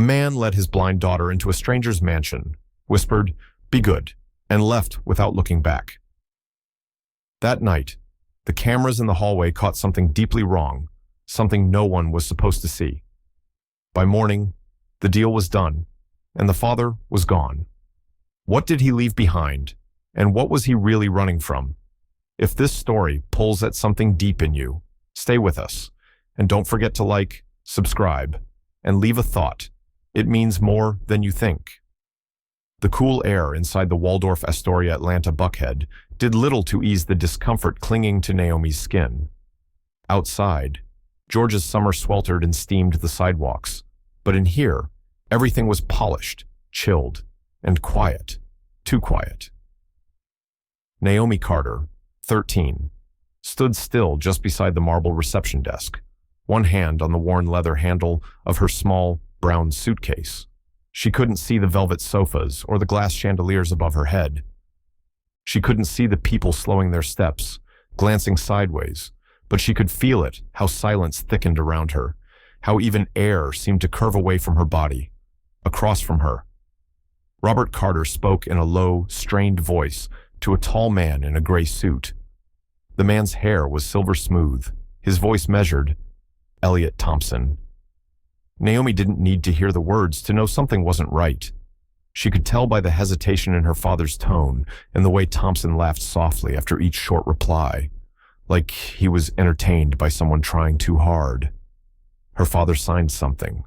man led his blind daughter into a stranger's mansion, whispered, "Be good," and left without looking back. That night, the cameras in the hallway caught something deeply wrong, something no one was supposed to see. By morning, the deal was done, and the father was gone. What did he leave behind, and what was he really running from? If this story pulls at something deep in you, stay with us, and don't forget to like, subscribe, and leave a thought. It means more than you think. The cool air inside the Waldorf Astoria Atlanta Buckhead did little to ease the discomfort clinging to Naomi's skin. Outside, Georgia's summer sweltered and steamed the sidewalks, but in here, everything was polished, chilled, and quiet. Too quiet. Naomi Carter, 13, stood still just beside the marble reception desk, one hand on the worn leather handle of her small, brown suitcase. She couldn't see the velvet sofas or the glass chandeliers above her head. She couldn't see the people slowing their steps, glancing sideways, but she could feel it, how silence thickened around her, how even air seemed to curve away from her body, across from her. Robert Carter spoke in a low, strained voice to a tall man in a gray suit. The man's hair was silver smooth, his voice measured. Elliot Thompson. Naomi didn't need to hear the words to know something wasn't right. She could tell by the hesitation in her father's tone and the way Thompson laughed softly after each short reply, like he was entertained by someone trying too hard. Her father signed something.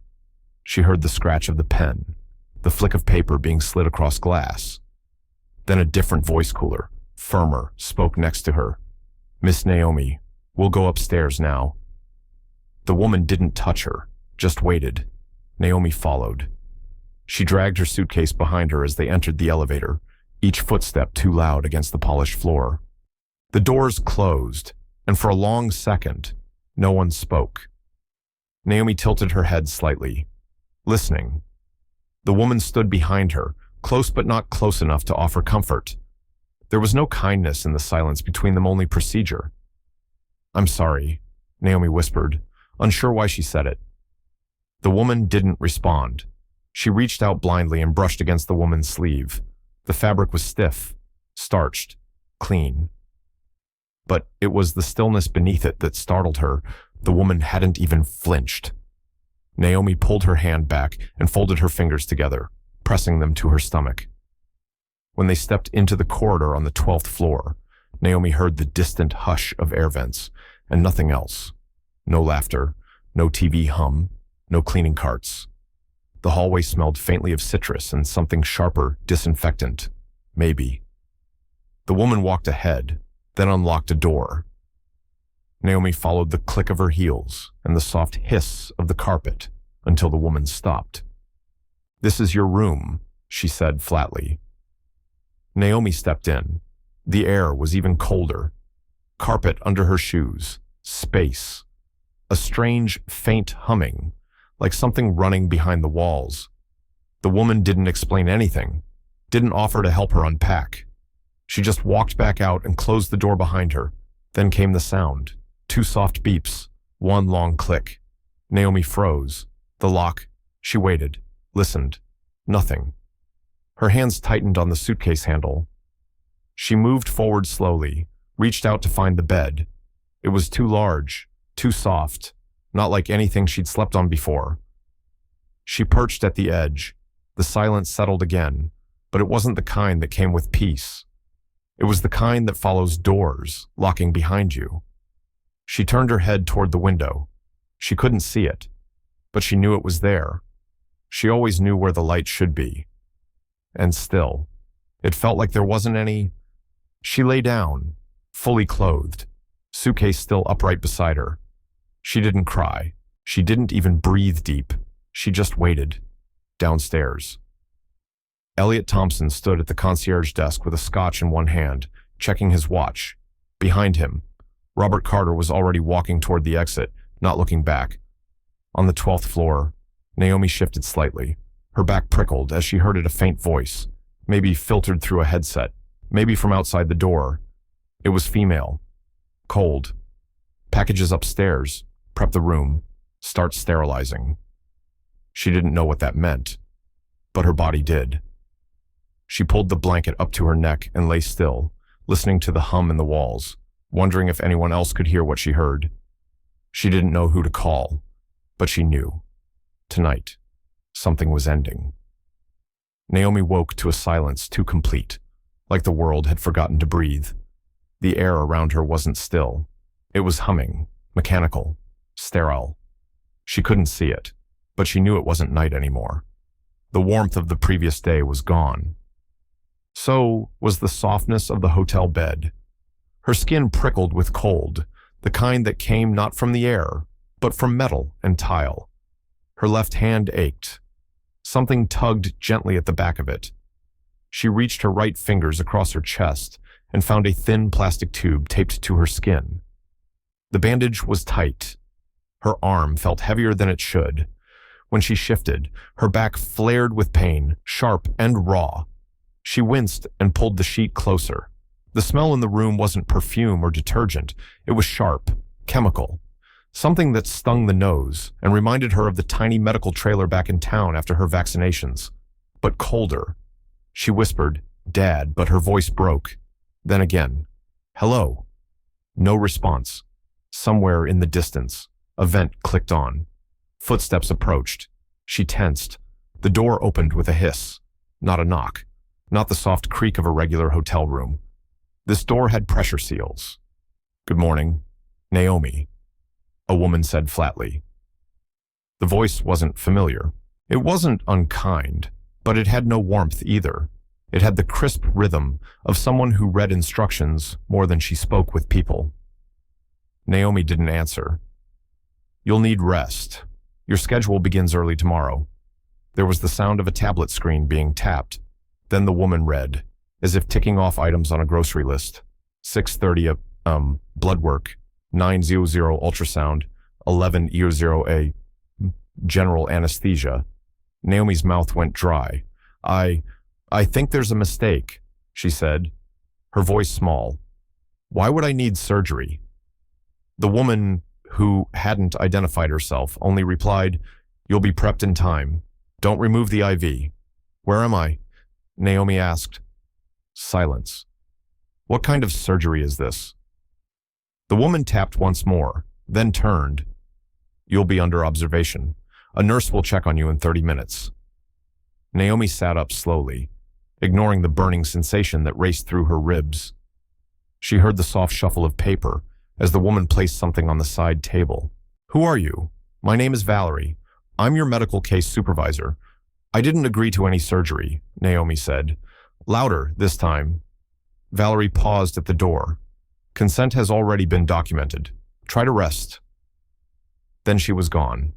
She heard the scratch of the pen, the flick of paper being slid across glass. Then a different voice, cooler, firmer, spoke next to her. "Miss Naomi, we'll go upstairs now." The woman didn't touch her, just waited. Naomi followed. She dragged her suitcase behind her as they entered the elevator, each footstep too loud against the polished floor. The doors closed, and for a long second, no one spoke. Naomi tilted her head slightly, listening. The woman stood behind her, close but not close enough to offer comfort. There was no kindness in the silence between them, only procedure. "I'm sorry," Naomi whispered, unsure why she said it. The woman didn't respond. She reached out blindly and brushed against the woman's sleeve. The fabric was stiff, starched, clean. But it was the stillness beneath it that startled her. The woman hadn't even flinched. Naomi pulled her hand back and folded her fingers together, pressing them to her stomach. When they stepped into the corridor on the 12th floor, Naomi heard the distant hush of air vents and nothing else. No laughter, no TV hum, no cleaning carts. The hallway smelled faintly of citrus and something sharper, disinfectant, maybe. The woman walked ahead, then unlocked a door. Naomi followed the click of her heels and the soft hiss of the carpet until the woman stopped. "This is your room," she said flatly. Naomi stepped in. The air was even colder. Carpet under her shoes, space. A strange, faint humming, like something running behind the walls. The woman didn't explain anything, didn't offer to help her unpack. She just walked back out and closed the door behind her. Then came the sound. 2 soft beeps, 1 long click. Naomi froze. The lock. She waited, listened. Nothing. Her hands tightened on the suitcase handle. She moved forward slowly, reached out to find the bed. It was too large, too soft, not like anything she'd slept on before. She perched at the edge. The silence settled again, but it wasn't the kind that came with peace. It was the kind that follows doors, locking behind you. She turned her head toward the window. She couldn't see it, but she knew it was there. She always knew where the light should be. And still, it felt like there wasn't any. She lay down, fully clothed, suitcase still upright beside her. She didn't cry. She didn't even breathe deep. She just waited. Downstairs. Elliot Thompson stood at the concierge desk with a scotch in one hand, checking his watch. Behind him, Robert Carter was already walking toward the exit, not looking back. On the 12th floor, Naomi shifted slightly. Her back prickled as she heard a faint voice, maybe filtered through a headset, maybe from outside the door. It was female. Cold. "Packages upstairs. Prep the room. Start sterilizing." She didn't know what that meant, but her body did. She pulled the blanket up to her neck and lay still, listening to the hum in the walls, wondering if anyone else could hear what she heard. She didn't know who to call, but she knew. Tonight, something was ending. Naomi woke to a silence too complete, like the world had forgotten to breathe. The air around her wasn't still. It was humming, mechanical, sterile. She couldn't see it, but she knew it wasn't night anymore. The warmth of the previous day was gone. So was the softness of the hotel bed. Her skin prickled with cold, the kind that came not from the air, but from metal and tile. Her left hand ached. Something tugged gently at the back of it. She reached her right fingers across her chest and found a thin plastic tube taped to her skin. The bandage was tight. Her arm felt heavier than it should. When she shifted, her back flared with pain, sharp and raw. She winced and pulled the sheet closer. The smell in the room wasn't perfume or detergent. It was sharp, chemical. Something that stung the nose and reminded her of the tiny medical trailer back in town after her vaccinations. But colder. She whispered, "Dad," but her voice broke. Then again, "Hello." No response. Somewhere in the distance, a vent clicked on. Footsteps approached. She tensed. The door opened with a hiss. Not a knock. Not the soft creak of a regular hotel room. This door had pressure seals. "Good morning, Naomi," a woman said flatly. The voice wasn't familiar. It wasn't unkind, but it had no warmth either. It had the crisp rhythm of someone who read instructions more than she spoke with people. Naomi didn't answer. "You'll need rest. Your schedule begins early tomorrow." There was the sound of a tablet screen being tapped. Then the woman read, as if ticking off items on a grocery list. 6:30 blood work, 9:00 ultrasound, 11:00 general anesthesia. Naomi's mouth went dry. I think there's a mistake," she said, her voice small. "Why would I need surgery?" The woman, who hadn't identified herself, only replied, "You'll be prepped in time. Don't remove the IV." "Where am I?" Naomi asked. Silence. "What kind of surgery is this?" The woman tapped once more, then turned. "You'll be under observation. A nurse will check on you in 30 minutes. Naomi sat up slowly, ignoring the burning sensation that raced through her ribs. She heard the soft shuffle of paper as the woman placed something on the side table. "Who are you?" "My name is Valerie. I'm your medical case supervisor. I didn't agree to any surgery," Naomi said. Louder this time. Valerie paused at the door. "Consent has already been documented. Try to rest." Then she was gone.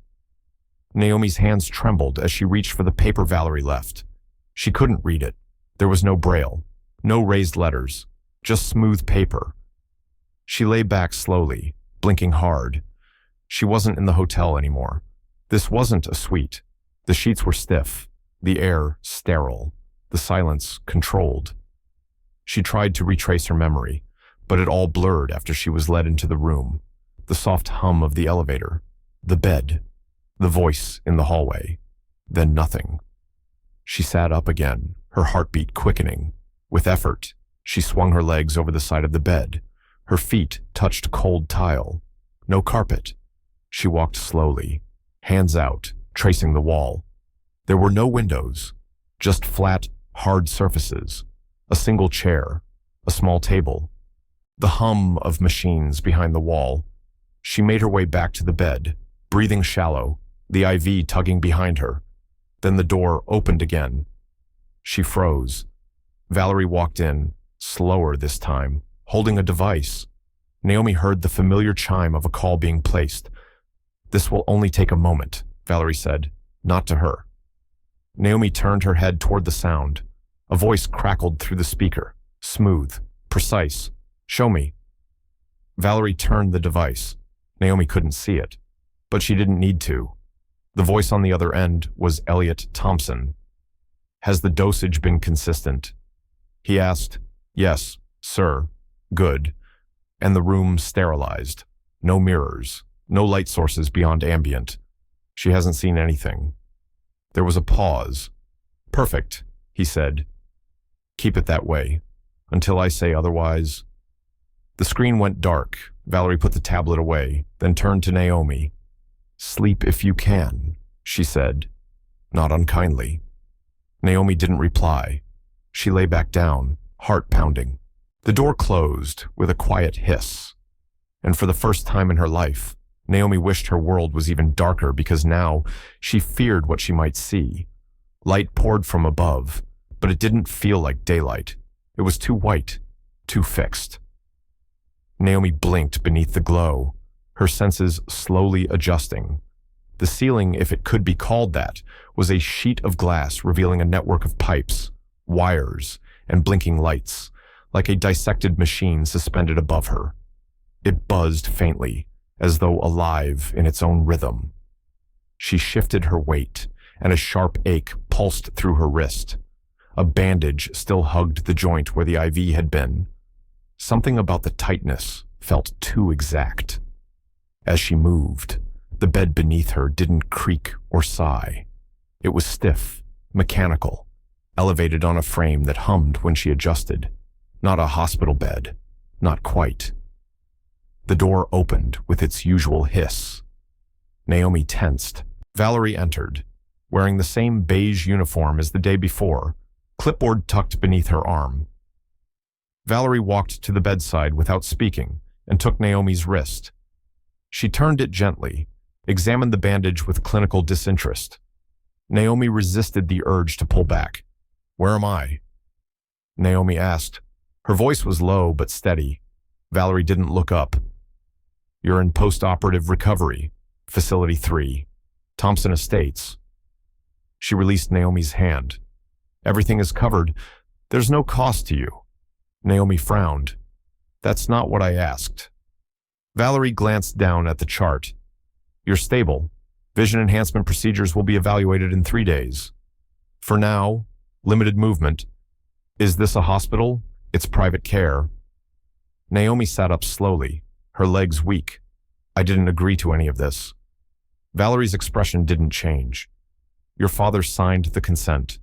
Naomi's hands trembled as she reached for the paper Valerie left. She couldn't read it. There was no braille, no raised letters, just smooth paper. She lay back slowly, blinking hard. She wasn't in the hotel anymore. This wasn't a suite. The sheets were stiff, the air sterile, the silence controlled. She tried to retrace her memory, but it all blurred after she was led into the room. The soft hum of the elevator, the bed, the voice in the hallway, then nothing. She sat up again, her heartbeat quickening. With effort, she swung her legs over the side of the bed. Her feet touched cold tile. No carpet. She walked slowly, hands out, tracing the wall. There were no windows, just flat, hard surfaces, a single chair, a small table, the hum of machines behind the wall. She made her way back to the bed, breathing shallow, the IV tugging behind her. Then the door opened again. She froze. Valerie walked in, slower this time, holding a device. Naomi heard the familiar chime of a call being placed. "This will only take a moment," Valerie said, not to her. Naomi turned her head toward the sound. A voice crackled through the speaker, smooth, precise. "Show me." Valerie turned the device. Naomi couldn't see it, but she didn't need to. The voice on the other end was Elliot Thompson. "Has the dosage been consistent?" He asked. "Yes, sir. Good." And the room sterilized. No mirrors, no light sources beyond ambient. She hasn't seen anything. There was a pause. "Perfect," he said. "Keep it that way, until I say otherwise." The screen went dark. Valerie put the tablet away, then turned to Naomi. "Sleep if you can," she said, not unkindly. Naomi didn't reply. She lay back down, heart pounding. The door closed with a quiet hiss. And for the first time in her life, Naomi wished her world was even darker because now she feared what she might see. Light poured from above, but it didn't feel like daylight. It was too white, too fixed. Naomi blinked beneath the glow, her senses slowly adjusting. The ceiling, if it could be called that, was a sheet of glass revealing a network of pipes, wires, and blinking lights, like a dissected machine suspended above her. It buzzed faintly, as though alive in its own rhythm. She shifted her weight, and a sharp ache pulsed through her wrist. A bandage still hugged the joint where the IV had been. Something about the tightness felt too exact. As she moved, the bed beneath her didn't creak or sigh. It was stiff, mechanical, elevated on a frame that hummed when she adjusted. Not a hospital bed, not quite. The door opened with its usual hiss. Naomi tensed. Valerie entered, wearing the same beige uniform as the day before, clipboard tucked beneath her arm. Valerie walked to the bedside without speaking and took Naomi's wrist. She turned it gently, examined the bandage with clinical disinterest. Naomi resisted the urge to pull back. "Where am I?" Naomi asked. Her voice was low but steady. Valerie didn't look up. "You're in post-operative recovery, Facility 3, Thompson Estates." She released Naomi's hand. "Everything is covered. There's no cost to you." Naomi frowned. "That's not what I asked." Valerie glanced down at the chart. "You're stable. Vision enhancement procedures will be evaluated in 3 days. For now, limited movement. Is this a hospital? It's private care." Naomi sat up slowly, her legs weak. "I didn't agree to any of this." Valerie's expression didn't change. "Your father signed the consent."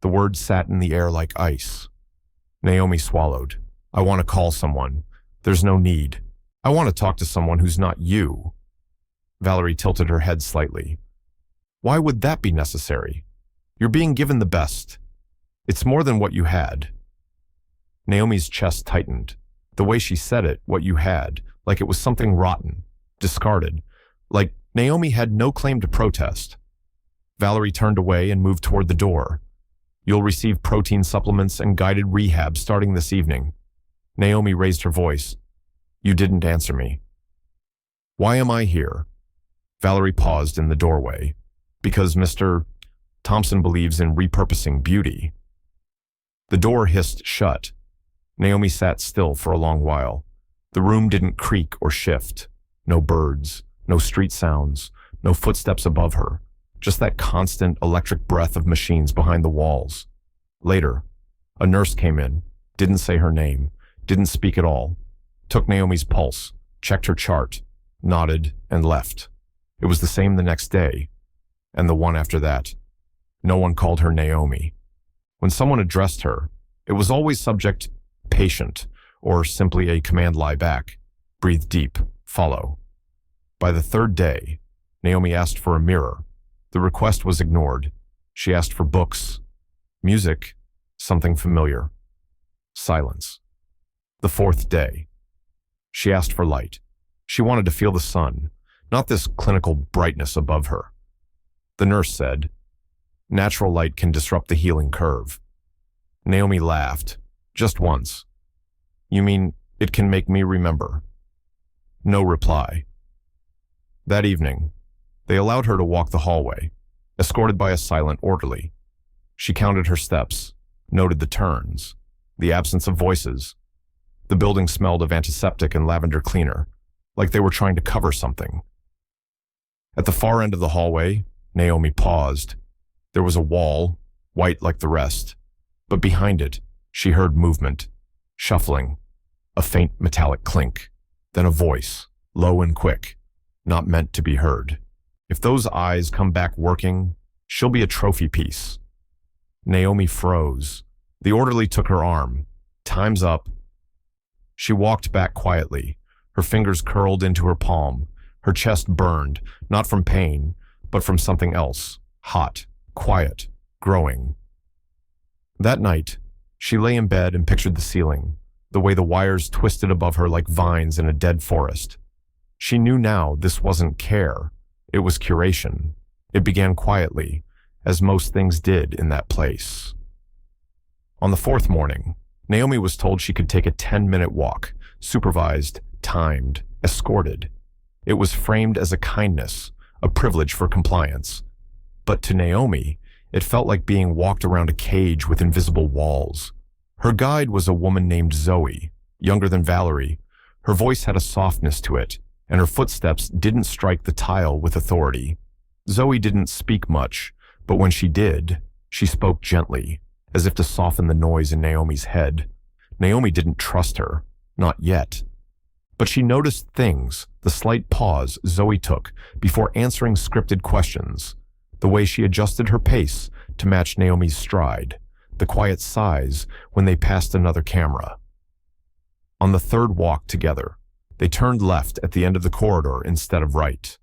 The words sat in the air like ice. Naomi swallowed. "I want to call someone. There's no need. I want to talk to someone who's not you." Valerie tilted her head slightly. "Why would that be necessary? You're being given the best. It's more than what you had." Naomi's chest tightened. The way she said it, "what you had," like it was something rotten, discarded, like Naomi had no claim to protest. Valerie turned away and moved toward the door. "You'll receive protein supplements and guided rehab starting this evening." Naomi raised her voice. "You didn't answer me." "Why am I here?" Valerie paused in the doorway. "Because Mr. Thompson believes in repurposing beauty." The door hissed shut. Naomi sat still for a long while. The room didn't creak or shift. No birds, no street sounds, no footsteps above her. Just that constant electric breath of machines behind the walls. Later, a nurse came in, didn't say her name, didn't speak at all, took Naomi's pulse, checked her chart, nodded, and left. It was the same the next day, and the one after that. No one called her Naomi. When someone addressed her, it was always subject patient, or simply a command lie back. Breathe deep, follow. By the third day, Naomi asked for a mirror. The request was ignored. She asked for books, music, something familiar. Silence. The fourth day. She asked for light. She wanted to feel the sun, not this clinical brightness above her. The nurse said, "Natural light can disrupt the healing curve." Naomi laughed, just once. "You mean it can make me remember?" No reply. That evening, they allowed her to walk the hallway, escorted by a silent orderly. She counted her steps, noted the turns, the absence of voices. The building smelled of antiseptic and lavender cleaner, like they were trying to cover something. At the far end of the hallway, Naomi paused. There was a wall, white like the rest, but behind it, she heard movement, shuffling, a faint metallic clink, then a voice, low and quick, not meant to be heard. "If those eyes come back working," She'll be a trophy piece. Naomi froze. The orderly took her arm. Time's up. She walked back quietly, her fingers curled into her palm, her chest burned, not from pain, but from something else, hot, quiet, growing. That night, she lay in bed and pictured the ceiling, the way the wires twisted above her like vines in a dead forest. She knew now this wasn't care, it was curation. It began quietly, as most things did in that place. On the fourth morning, Naomi was told she could take a 10-minute walk, supervised, timed, escorted. It was framed as a kindness, a privilege for compliance. But to Naomi, it felt like being walked around a cage with invisible walls. Her guide was a woman named Zoe, younger than Valerie. Her voice had a softness to it, and her footsteps didn't strike the tile with authority. Zoe didn't speak much, but when she did, she spoke gently, as if to soften the noise in Naomi's head. Naomi didn't trust her, not yet. But she noticed things, the slight pause Zoe took before answering scripted questions, the way she adjusted her pace to match Naomi's stride, the quiet sighs when they passed another camera. On the third walk together, they turned left at the end of the corridor instead of right.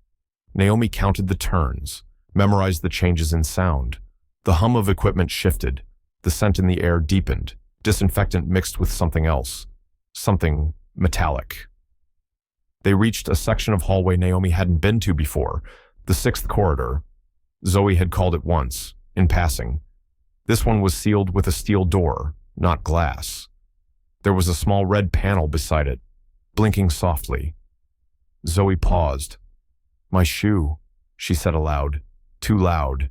Naomi counted the turns, memorized the changes in sound. The hum of equipment shifted, the scent in the air deepened, disinfectant mixed with something else, something metallic. They reached a section of hallway Naomi hadn't been to before, the sixth corridor. Zoe had called it once, in passing. This one was sealed with a steel door, not glass. There was a small red panel beside it, blinking softly. Zoe paused. "My shoe," she said aloud, too loud.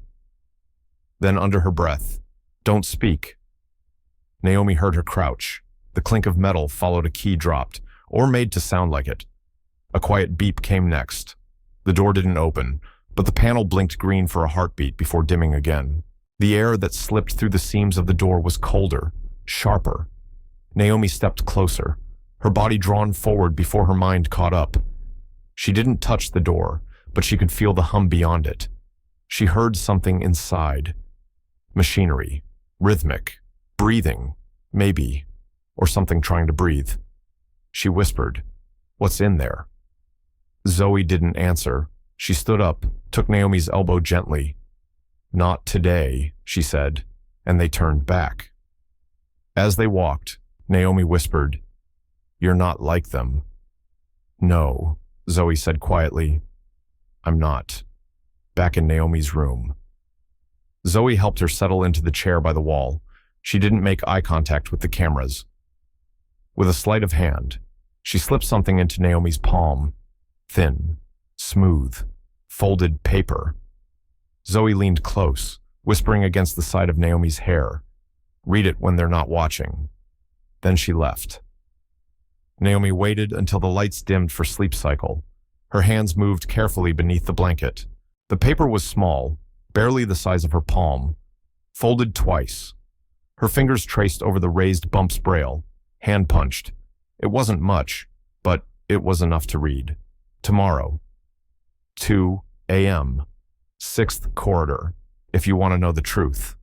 Then under her breath, "Don't speak." Naomi heard her crouch. The clink of metal followed a key dropped, or made to sound like it. A quiet beep came next. The door didn't open, but the panel blinked green for a heartbeat before dimming again. The air that slipped through the seams of the door was colder, sharper. Naomi stepped closer, her body drawn forward before her mind caught up. She didn't touch the door, but she could feel the hum beyond it. She heard something inside. Machinery, rhythmic, breathing, maybe, or something trying to breathe. She whispered, "What's in there?" Zoe didn't answer. She stood up, took Naomi's elbow gently. "Not today," she said, and they turned back. As they walked, Naomi whispered, "You're not like them." "No," Zoe said quietly. "I'm not." Back in Naomi's room. Zoe helped her settle into the chair by the wall. She didn't make eye contact with the cameras. With a sleight of hand, she slipped something into Naomi's palm. Thin, smooth, folded paper. Zoe leaned close, whispering against the side of Naomi's hair. "Read it when they're not watching." Then she left. Naomi waited until the lights dimmed for sleep cycle. Her hands moved carefully beneath the blanket. The paper was small, barely the size of her palm, folded twice. Her fingers traced over the raised bump's braille, hand-punched. It wasn't much, but it was enough to read. Tomorrow, 2 a.m., 6th corridor, if you want to know the truth.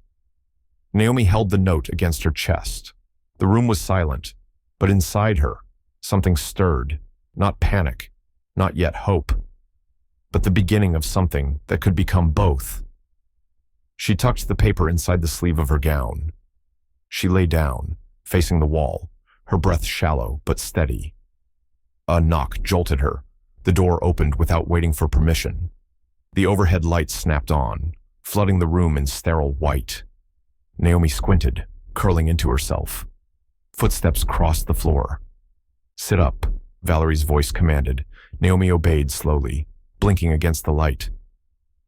Naomi held the note against her chest. The room was silent, but inside her, something stirred, not panic, not yet hope, but the beginning of something that could become both. She tucked the paper inside the sleeve of her gown. She lay down, facing the wall, her breath shallow but steady. A knock jolted her. The door opened without waiting for permission. The overhead lights snapped on, flooding the room in sterile white. Naomi squinted, curling into herself. Footsteps crossed the floor. "Sit up," Valerie's voice commanded. Naomi obeyed slowly, blinking against the light.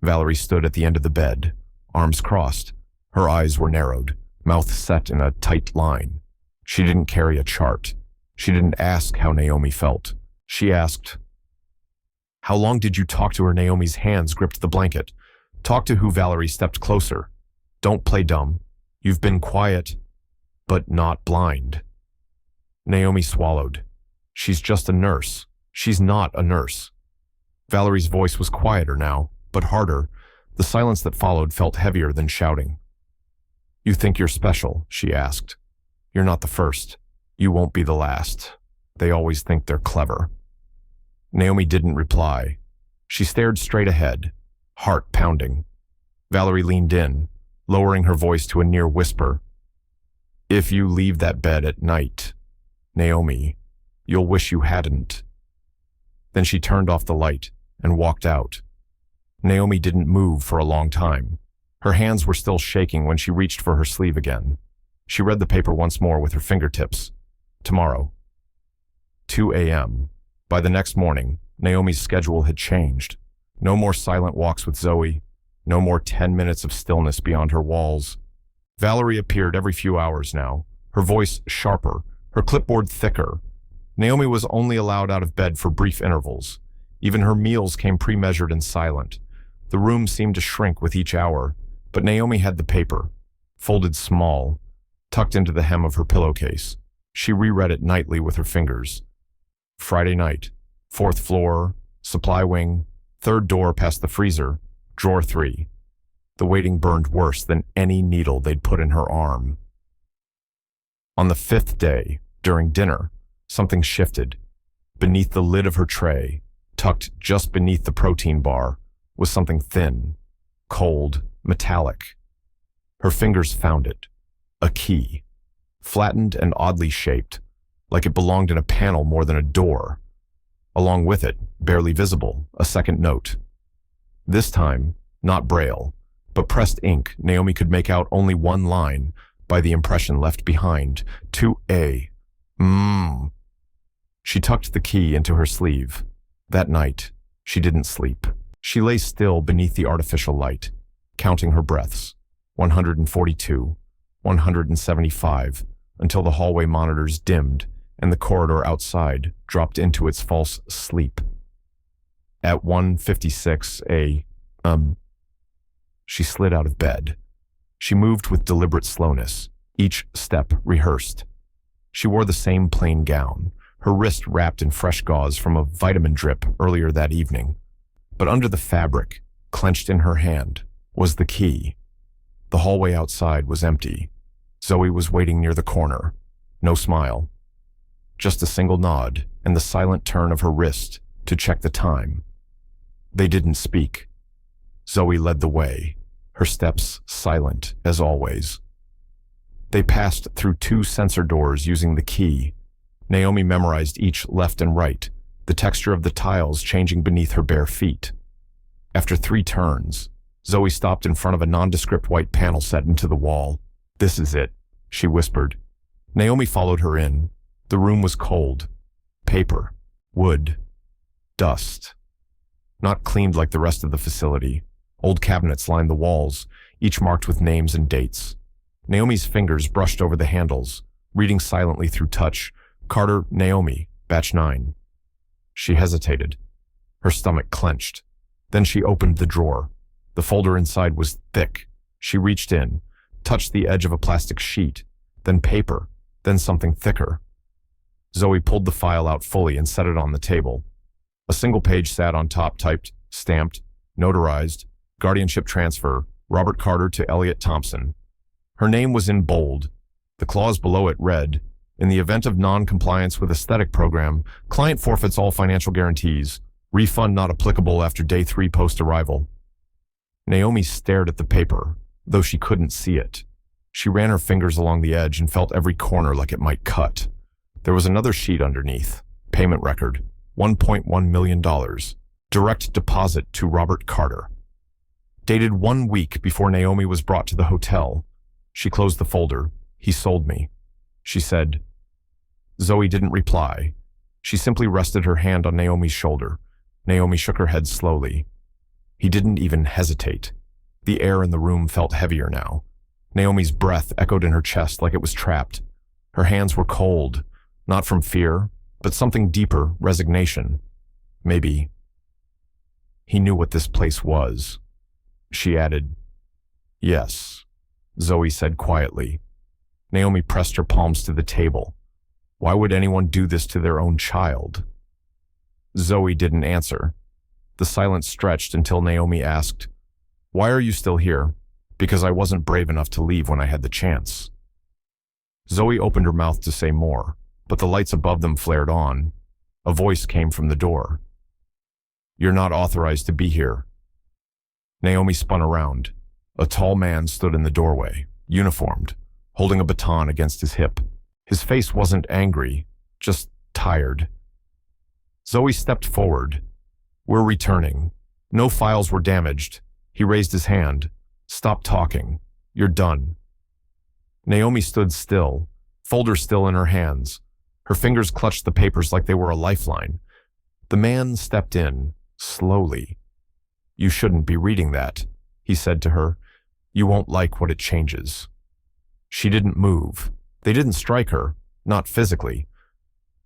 Valerie stood at the end of the bed, arms crossed. Her eyes were narrowed, mouth set in a tight line. She didn't carry a chart. She didn't ask how Naomi felt. She asked, "How long did you talk to her?" Naomi's hands gripped the blanket. "Talk to who?" Valerie stepped closer. "Don't play dumb. You've been quiet, but not blind." Naomi swallowed. "She's just a nurse. She's not a nurse." Valerie's voice was quieter now, but harder. The silence that followed felt heavier than shouting. "You think you're special?" she asked. "You're not the first. You won't be the last. They always think they're clever." Naomi didn't reply. She stared straight ahead, heart pounding. Valerie leaned in, lowering her voice to a near whisper. "If you leave that bed at night, Naomi, you'll wish you hadn't." Then she turned off the light and walked out. Naomi didn't move for a long time. Her hands were still shaking when she reached for her sleeve again. She read the paper once more with her fingertips. Tomorrow. 2 a.m. By the next morning, Naomi's schedule had changed. No more silent walks with Zoe. No more 10 minutes of stillness beyond her walls. Valerie appeared every few hours now, her voice sharper, her clipboard thicker. Naomi was only allowed out of bed for brief intervals. Even her meals came pre-measured and silent. The room seemed to shrink with each hour, but Naomi had the paper, folded small, tucked into the hem of her pillowcase. She reread it nightly with her fingers. Friday night, 4th floor, supply wing, 3rd door past the freezer, drawer 3. The waiting burned worse than any needle they'd put in her arm. On the 5th day, during dinner, something shifted. Beneath the lid of her tray, tucked just beneath the protein bar, was something thin, cold, metallic. Her fingers found it. A key. Flattened and oddly shaped, like it belonged in a panel more than a door. Along with it, barely visible, a second note. This time, not Braille, but pressed ink. Naomi could make out only one line by the impression left behind. To A. She tucked the key into her sleeve. That night, she didn't sleep. She lay still beneath the artificial light, counting her breaths. 142, 175, until the hallway monitors dimmed and the corridor outside dropped into its false sleep. At 1:56 she slid out of bed. She moved with deliberate slowness, each step rehearsed. She wore the same plain gown, her wrist wrapped in fresh gauze from a vitamin drip earlier that evening. But under the fabric, clenched in her hand, was the key. The hallway outside was empty. Zoe was waiting near the corner. No smile. Just a single nod and the silent turn of her wrist to check the time. They didn't speak. Zoe led the way, her steps silent as always. They passed through 2 sensor doors using the key. Naomi memorized each left and right, the texture of the tiles changing beneath her bare feet. After 3 turns, Zoe stopped in front of a nondescript white panel set into the wall. "This is it," she whispered. Naomi followed her in. The room was cold. Paper, wood, dust. Not cleaned like the rest of the facility. Old cabinets lined the walls, each marked with names and dates. Naomi's fingers brushed over the handles, reading silently through touch. Carter, Naomi, batch 9. She hesitated. Her stomach clenched. Then she opened the drawer. The folder inside was thick. She reached in, touched the edge of a plastic sheet, then paper, then something thicker. Zoe pulled the file out fully and set it on the table. A single page sat on top, typed, stamped, notarized, guardianship transfer, Robert Carter to Elliot Thompson. Her name was in bold. The clause below it read, "In the event of non-compliance with aesthetic program, client forfeits all financial guarantees. Refund not applicable after day 3 post-arrival." Naomi stared at the paper, though she couldn't see it. She ran her fingers along the edge and felt every corner like it might cut. There was another sheet underneath. Payment record, $1.1 million. Direct deposit to Robert Carter. Dated 1 week before Naomi was brought to the hotel. She closed the folder. "He sold me," she said. Zoe didn't reply. She simply rested her hand on Naomi's shoulder. Naomi shook her head slowly. He didn't even hesitate. The air in the room felt heavier now. Naomi's breath echoed in her chest like it was trapped. Her hands were cold, not from fear, but something deeper, resignation. Maybe. He knew what this place was. She added, "Yes," Zoe said quietly. Naomi pressed her palms to the table. Why would anyone do this to their own child? Zoe didn't answer. The silence stretched until Naomi asked, Why are you still here? Because I wasn't brave enough to leave when I had the chance. Zoe opened her mouth to say more, but the lights above them flared on. A voice came from the door. You're not authorized to be here. Naomi spun around. A tall man stood in the doorway, uniformed, holding a baton against his hip. His face wasn't angry, just tired. Zoe stepped forward. We're returning. No files were damaged. He raised his hand. Stop talking. You're done. Naomi stood still, folder still in her hands. Her fingers clutched the papers like they were a lifeline. The man stepped in, slowly. You shouldn't be reading that, he said to her. You won't like what it changes. She didn't move. They didn't strike her, not physically.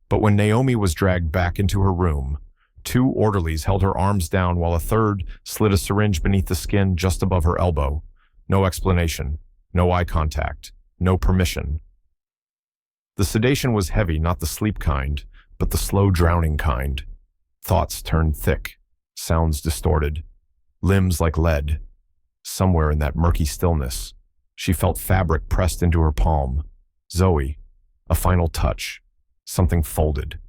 But when Naomi was dragged back into her room, 2 orderlies held her arms down while a third slid a syringe beneath the skin just above her elbow. No explanation, no eye contact, no permission. The sedation was heavy, not the sleep kind, but the slow drowning kind. Thoughts turned thick, sounds distorted, limbs like lead. Somewhere in that murky stillness, she felt fabric pressed into her palm. Zoe, a final touch, something folded.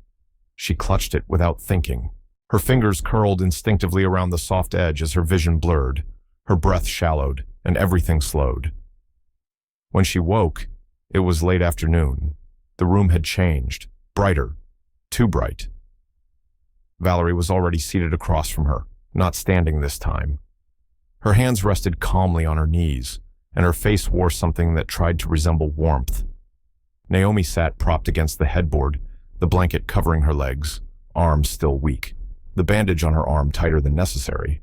She clutched it without thinking. Her fingers curled instinctively around the soft edge as her vision blurred. Her breath shallowed, and everything slowed. When she woke, it was late afternoon. The room had changed, brighter, too bright. Valerie was already seated across from her, not standing this time. Her hands rested calmly on her knees, and her face wore something that tried to resemble warmth. Naomi sat propped against the headboard, the blanket covering her legs, arms still weak, the bandage on her arm tighter than necessary.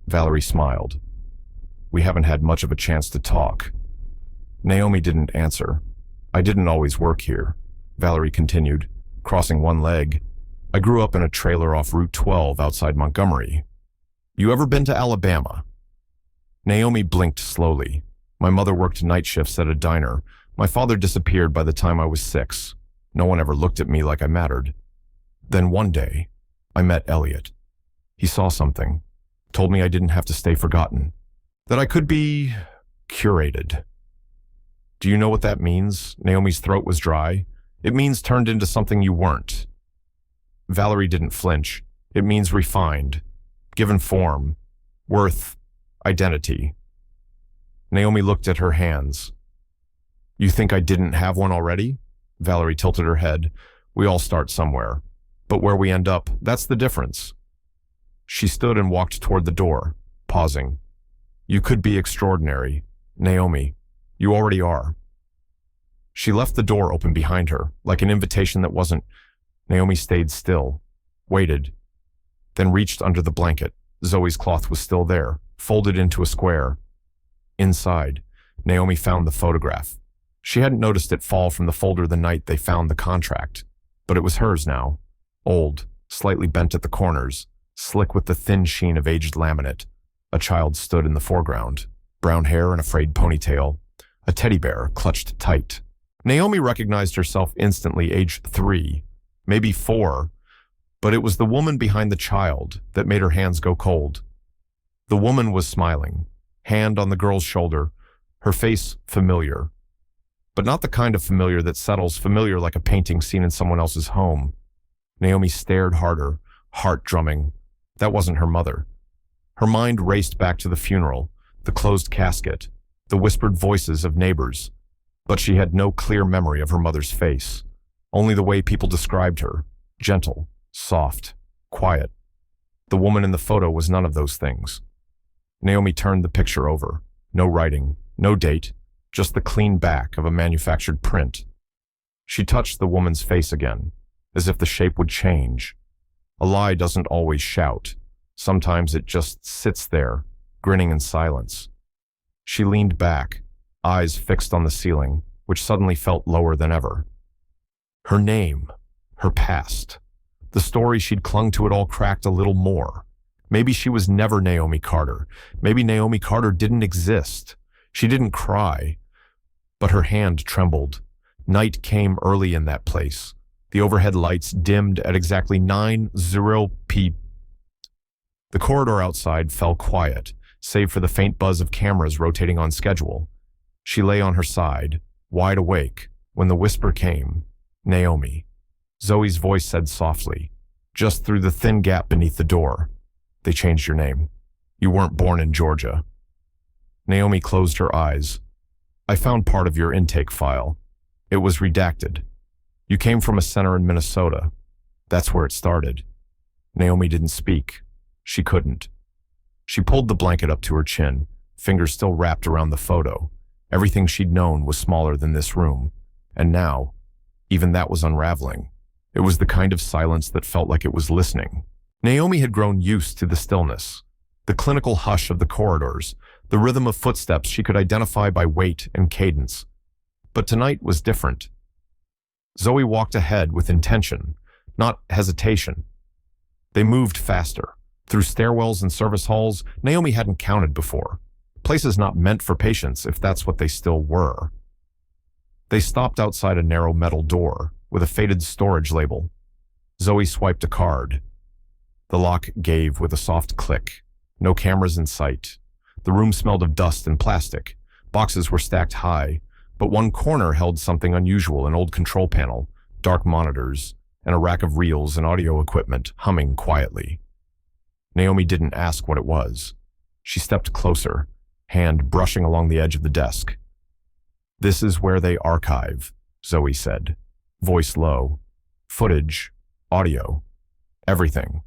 Valerie smiled. We haven't had much of a chance to talk. Naomi didn't answer. I didn't always work here, Valerie continued, crossing one leg. I grew up in a trailer off Route 12 outside Montgomery. You ever been to Alabama? Naomi blinked slowly. My mother worked night shifts at a diner. My father disappeared by the time I was 6. No one ever looked at me like I mattered. Then one day, I met Elliot. He saw something, told me I didn't have to stay forgotten, that I could be curated. Do you know what that means? Naomi's throat was dry. It means turned into something you weren't. Valerie didn't flinch. It means refined, given form, worth, identity. Naomi looked at her hands. You think I didn't have one already? Valerie tilted her head. We all start somewhere. But where we end up, that's the difference. She stood and walked toward the door, pausing. You could be extraordinary, Naomi. You already are. She left the door open behind her, like an invitation that wasn't. Naomi stayed still, waited, then reached under the blanket. Zoe's cloth was still there, folded into a square. Inside, Naomi found the photograph. She hadn't noticed it fall from the folder the night they found the contract, but it was hers now. Old, slightly bent at the corners, slick with the thin sheen of aged laminate. A child stood in the foreground, brown hair and a frayed ponytail, a teddy bear clutched tight. Naomi recognized herself instantly, age 3, maybe 4, but it was the woman behind the child that made her hands go cold. The woman was smiling, hand on the girl's shoulder, her face familiar. But not the kind of familiar that settles, familiar like a painting seen in someone else's home. Naomi stared harder, heart drumming. That wasn't her mother. Her mind raced back to the funeral, the closed casket, the whispered voices of neighbors. But she had no clear memory of her mother's face, only the way people described her, gentle, soft, quiet. The woman in the photo was none of those things. Naomi turned the picture over. No writing, no date, just the clean back of a manufactured print. She touched the woman's face again, as if the shape would change. A lie doesn't always shout. Sometimes it just sits there, grinning in silence. She leaned back, eyes fixed on the ceiling, which suddenly felt lower than ever. Her name, her past, the story she'd clung to it all cracked a little more. Maybe she was never Naomi Carter. Maybe Naomi Carter didn't exist. She didn't cry, but her hand trembled. Night came early in that place. The overhead lights dimmed at exactly 9:00 p.m. The corridor outside fell quiet, save for the faint buzz of cameras rotating on schedule. She lay on her side, wide awake, when the whisper came. "Naomi." Zoe's voice said softly, just through the thin gap beneath the door. "They changed your name. You weren't born in Georgia." Naomi closed her eyes. "I found part of your intake file. It was redacted. You came from a center in Minnesota. That's where it started." Naomi didn't speak. She couldn't. She pulled the blanket up to her chin, fingers still wrapped around the photo. Everything she'd known was smaller than this room. And now, even that was unraveling. It was the kind of silence that felt like it was listening. Naomi had grown used to the stillness, the clinical hush of the corridors, the rhythm of footsteps she could identify by weight and cadence. But tonight was different. Zoe walked ahead with intention, not hesitation. They moved faster, through stairwells and service halls Naomi hadn't counted before, places not meant for patients if that's what they still were. They stopped outside a narrow metal door with a faded storage label. Zoe swiped a card. The lock gave with a soft click. No cameras in sight. The room smelled of dust and plastic. Boxes were stacked high, but one corner held something unusual, an old control panel, dark monitors, and a rack of reels and audio equipment humming quietly. Naomi didn't ask what it was. She stepped closer, hand brushing along the edge of the desk. "This is where they archive," Zoe said, voice low. "Footage, audio, everything."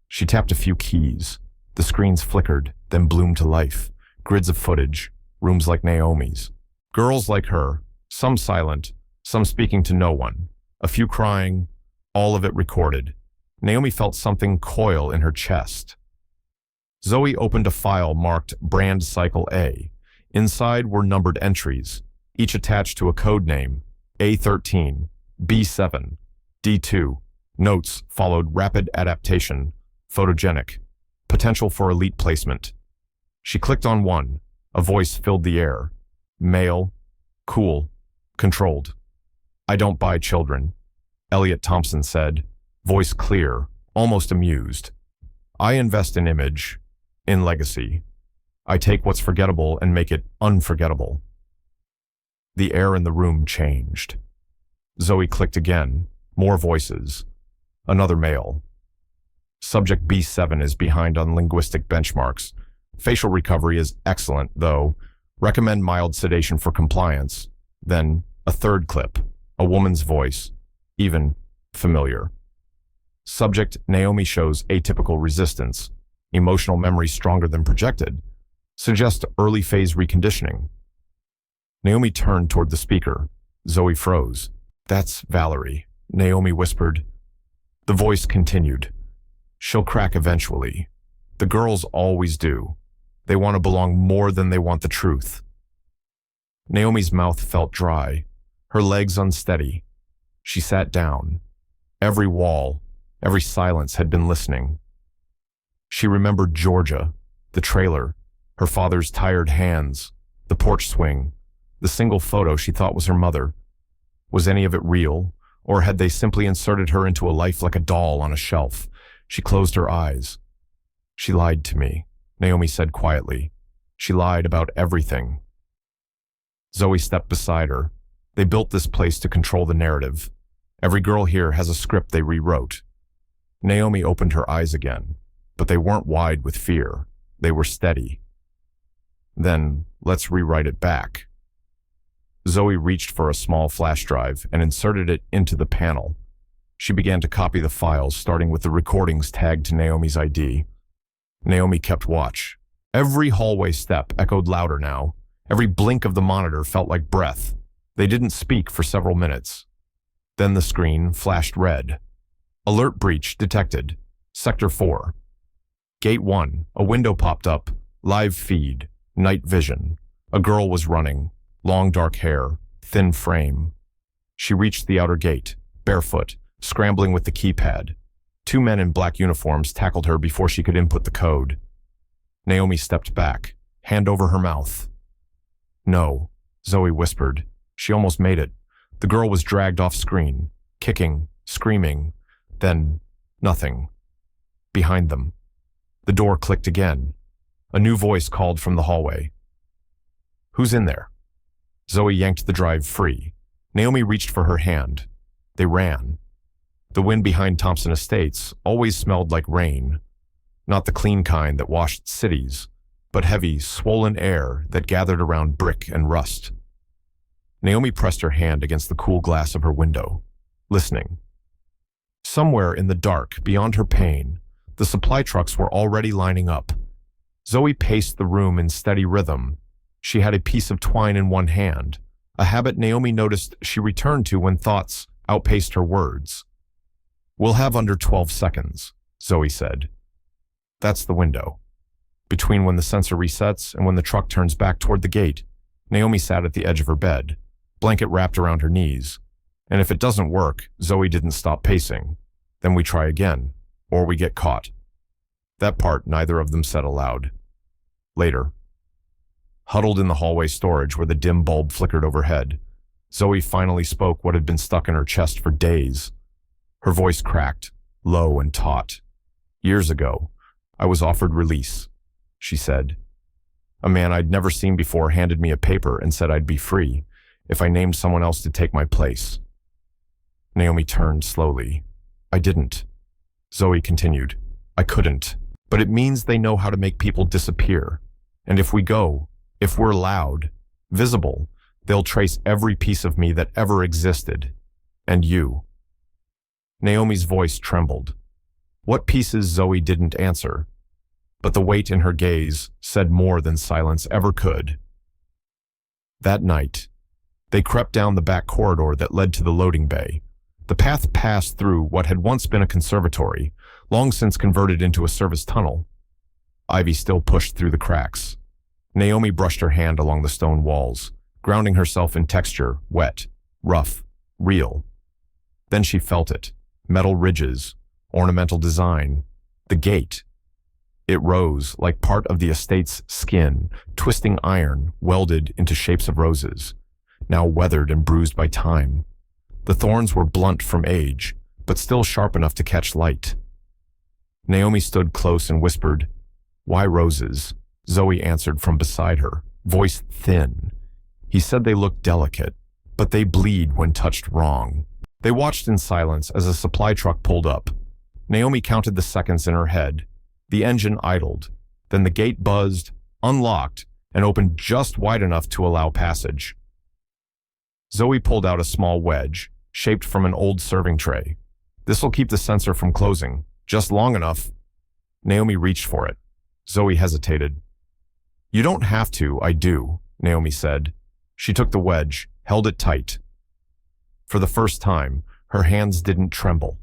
She tapped a few keys. The screens flickered, then bloomed to life. Grids of footage, rooms like Naomi's. Girls like her, some silent, some speaking to no one. A few crying, all of it recorded. Naomi felt something coil in her chest. Zoe opened a file marked Brand Cycle A. Inside were numbered entries, each attached to a code name: A13, B7, D2. Notes followed: rapid adaptation, photogenic, potential for elite placement. She clicked on one. A voice filled the air. Male, cool, controlled. "I don't buy children," Elliot Thompson said, voice clear, almost amused. "I invest in image, in legacy. I take what's forgettable and make it unforgettable." The air in the room changed. Zoe clicked again. More voices. Another male. "Subject B7 is behind on linguistic benchmarks. Facial recovery is excellent, though. Recommend mild sedation for compliance." Then a third clip. A woman's voice. Even familiar. "Subject Naomi shows atypical resistance. Emotional memory stronger than projected. Suggest early phase reconditioning." Naomi turned toward the speaker. Zoe froze. "That's Valerie," Naomi whispered. The voice continued. "She'll crack eventually. The girls always do. They want to belong more than they want the truth." Naomi's mouth felt dry, her legs unsteady. She sat down. Every wall, every silence had been listening. She remembered Georgia, the trailer, her father's tired hands, the porch swing, the single photo she thought was her mother. Was any of it real, or had they simply inserted her into a life like a doll on a shelf? She closed her eyes. "She lied to me," Naomi said quietly. "She lied about everything." Zoe stepped beside her. They built this place to control the narrative. Every girl here has a script they rewrote. Naomi opened her eyes again, but they weren't wide with fear. They were steady. "Then let's rewrite it back." Zoe reached for a small flash drive and inserted it into the panel. She began to copy the files, starting with the recordings tagged to Naomi's ID. Naomi kept watch. Every hallway step echoed louder now. Every blink of the monitor felt like breath. They didn't speak for several minutes. Then the screen flashed red. "Alert breach detected. Sector 4. Gate 1, a window popped up. Live feed. Night vision. A girl was running. Long dark hair. Thin frame." She reached the outer gate, barefoot, scrambling with the keypad. Two men in black uniforms tackled her before she could input the code. Naomi stepped back, hand over her mouth. "No," Zoe whispered. She almost made it. The girl was dragged off screen, kicking, screaming. Then, nothing. Behind them. The door clicked again. A new voice called from the hallway. "Who's in there?" Zoe yanked the drive free. Naomi reached for her hand. They ran. The wind behind Thompson Estates always smelled like rain. Not the clean kind that washed cities, but heavy, swollen air that gathered around brick and rust. Naomi pressed her hand against the cool glass of her window, listening. Somewhere in the dark, beyond her pain, the supply trucks were already lining up. Zoe paced the room in steady rhythm. She had a piece of twine in one hand, a habit Naomi noticed she returned to when thoughts outpaced her words. "We'll have under 12 seconds, Zoe said. "That's the window." Between when the sensor resets and when the truck turns back toward the gate, Naomi sat at the edge of her bed, blanket wrapped around her knees. And if it doesn't work, Zoe didn't stop pacing. Then we try again, or we get caught. That part neither of them said aloud. Later, huddled in the hallway storage where the dim bulb flickered overhead, Zoe finally spoke what had been stuck in her chest for days. Her voice cracked, low and taut. "Years ago, I was offered release," she said. "A man I'd never seen before handed me a paper and said I'd be free if I named someone else to take my place." Naomi turned slowly. "I didn't." Zoe continued. "I couldn't. But it means they know how to make people disappear. And if we go, if we're loud, visible, they'll trace every piece of me that ever existed. And you." Naomi's voice trembled. What pieces Zoe didn't answer, but the weight in her gaze said more than silence ever could. That night, they crept down the back corridor that led to the loading bay. The path passed through what had once been a conservatory, long since converted into a service tunnel. Ivy still pushed through the cracks. Naomi brushed her hand along the stone walls, grounding herself in texture, wet, rough, real. Then she felt it. Metal ridges, ornamental design, the gate. It rose like part of the estate's skin, twisting iron welded into shapes of roses, now weathered and bruised by time. The thorns were blunt from age, but still sharp enough to catch light. Naomi stood close and whispered, "Why roses?" Zoe answered from beside her, voice thin. "He said they look delicate, but they bleed when touched wrong." They watched in silence as a supply truck pulled up. Naomi counted the seconds in her head. The engine idled. Then the gate buzzed, unlocked, and opened just wide enough to allow passage. Zoe pulled out a small wedge, shaped from an old serving tray. "This'll keep the sensor from closing, just long enough." Naomi reached for it. Zoe hesitated. "You don't have to, I do," Naomi said. She took the wedge, held it tight. For the first time, her hands didn't tremble.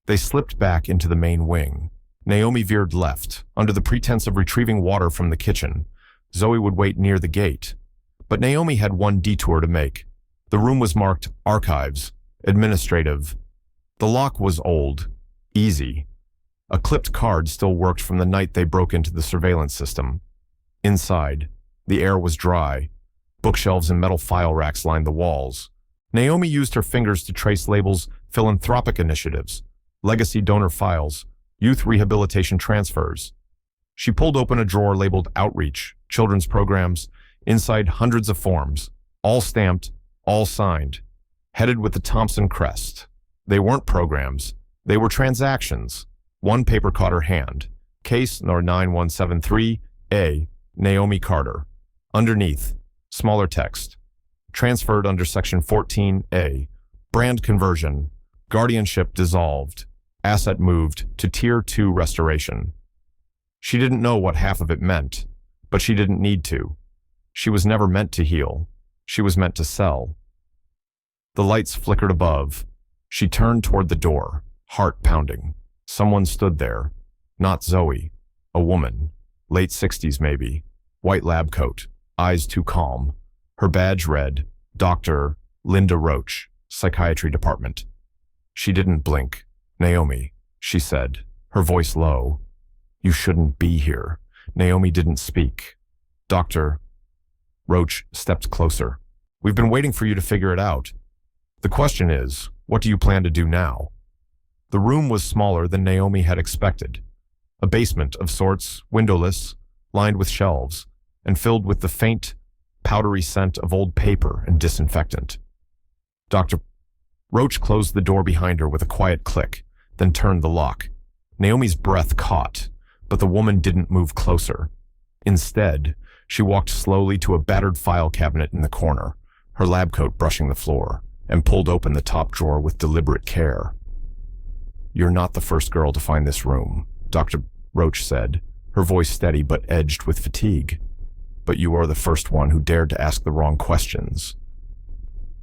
They slipped back into the main wing. Naomi veered left, under the pretense of retrieving water from the kitchen. Zoe would wait near the gate. But Naomi had one detour to make. The room was marked Archives, Administrative. The lock was old, easy. A clipped card still worked from the night they broke into the surveillance system. Inside, the air was dry. Bookshelves and metal file racks lined the walls. Naomi used her fingers to trace labels: philanthropic initiatives, legacy donor files, youth rehabilitation transfers. She pulled open a drawer labeled Outreach, children's programs, inside hundreds of forms, all stamped, all signed, headed with the Thompson crest. They weren't programs, they were transactions. One paper caught her hand. Case No. 9173A, Naomi Carter. Underneath, smaller text. Transferred under Section 14A. Brand conversion. Guardianship dissolved. Asset moved to Tier 2 restoration. She didn't know what half of it meant, but she didn't need to. She was never meant to heal. She was meant to sell. The lights flickered above. She turned toward the door, heart pounding. Someone stood there. Not Zoe. A woman. Late 60s maybe. White lab coat. Eyes too calm. Her badge read, Dr. Linda Roach, Psychiatry Department. She didn't blink. "Naomi," she said, her voice low. "You shouldn't be here." Naomi didn't speak. "Dr." Roach stepped closer. "We've been waiting for you to figure it out. The question is, what do you plan to do now?" The room was smaller than Naomi had expected. A basement of sorts, windowless, lined with shelves, and filled with the faint, powdery scent of old paper and disinfectant. Dr. Roach closed the door behind her with a quiet click, then turned the lock. Naomi's breath caught, but the woman didn't move closer. Instead, she walked slowly to a battered file cabinet in the corner, her lab coat brushing the floor, and pulled open the top drawer with deliberate care. "You're not the first girl to find this room," Dr. Roach said, her voice steady but edged with fatigue. "But you are the first one who dared to ask the wrong questions."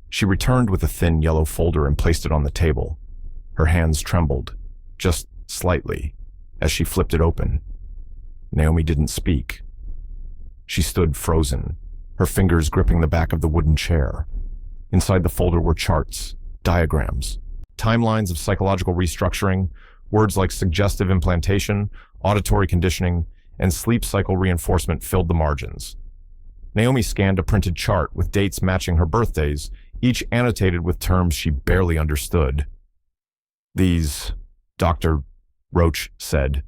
She returned with a thin yellow folder and placed it on the table. Her hands trembled, just slightly, as she flipped it open. Naomi didn't speak. She stood frozen, her fingers gripping the back of the wooden chair. Inside the folder were charts, diagrams, timelines of psychological restructuring, words like suggestive implantation, auditory conditioning, and sleep cycle reinforcement filled the margins. Naomi scanned a printed chart with dates matching her birthdays, each annotated with terms she barely understood. "These," Dr. Roach said,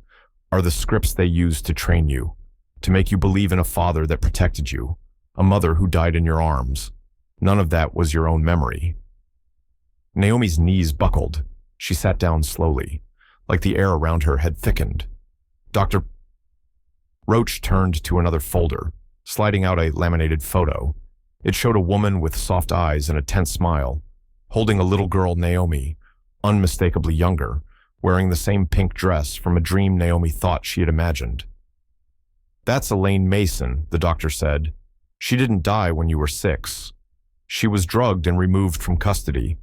"are the scripts they used to train you, to make you believe in a father that protected you, a mother who died in your arms. None of that was your own memory." Naomi's knees buckled. She sat down slowly, like the air around her had thickened. Dr. Roach turned to another folder, sliding out a laminated photo. It showed a woman with soft eyes and a tense smile, holding a little girl, Naomi, unmistakably younger, wearing the same pink dress from a dream Naomi thought she had imagined. "That's Elaine Mason," the doctor said. "She didn't die when you were 6. She was drugged and removed from custody.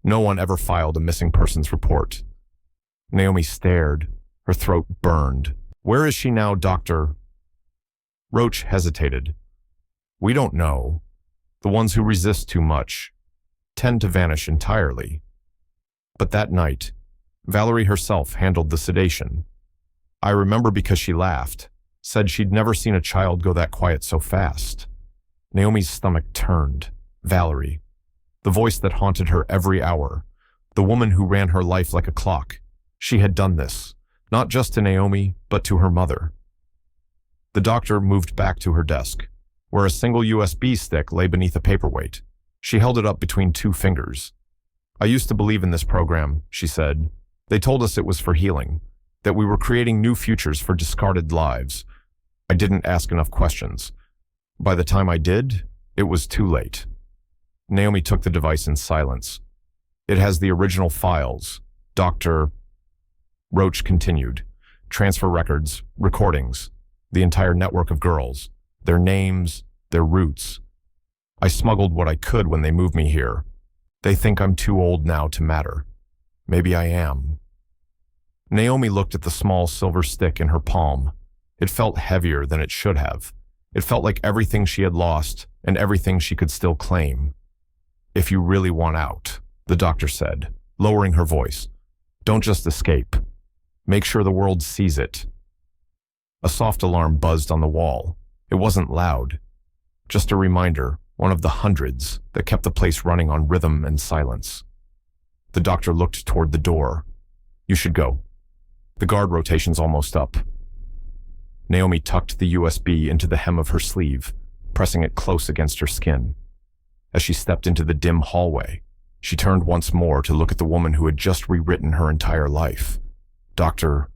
No one ever filed a missing persons report." Naomi stared, her throat burned. "Where is she now, Doctor?" Roach hesitated. "We don't know. The ones who resist too much tend to vanish entirely." But that night, Valerie herself handled the sedation. I remember because she laughed, said she'd never seen a child go that quiet so fast. Naomi's stomach turned. Valerie. The voice that haunted her every hour. The woman who ran her life like a clock. She had done this, not just to Naomi, but to her mother. The doctor moved back to her desk, where a single USB stick lay beneath a paperweight. She held it up between 2 fingers. "I used to believe in this program," she said. "They told us it was for healing, that we were creating new futures for discarded lives. I didn't ask enough questions. By the time I did, it was too late." Naomi took the device in silence. "It has the original files," Dr. Roach continued. "Transfer records, recordings, the entire network of girls, their names, their roots. I smuggled what I could when they moved me here. They think I'm too old now to matter. Maybe I am." Naomi looked at the small silver stick in her palm. It felt heavier than it should have. It felt like everything she had lost and everything she could still claim. "If you really want out," the doctor said, lowering her voice, "don't just escape. Make sure the world sees it." A soft alarm buzzed on the wall. It wasn't loud. Just a reminder, one of the hundreds that kept the place running on rhythm and silence. The doctor looked toward the door. "You should go. The guard rotation's almost up." Naomi tucked the USB into the hem of her sleeve, pressing it close against her skin. As she stepped into the dim hallway, she turned once more to look at the woman who had just rewritten her entire life. Dr.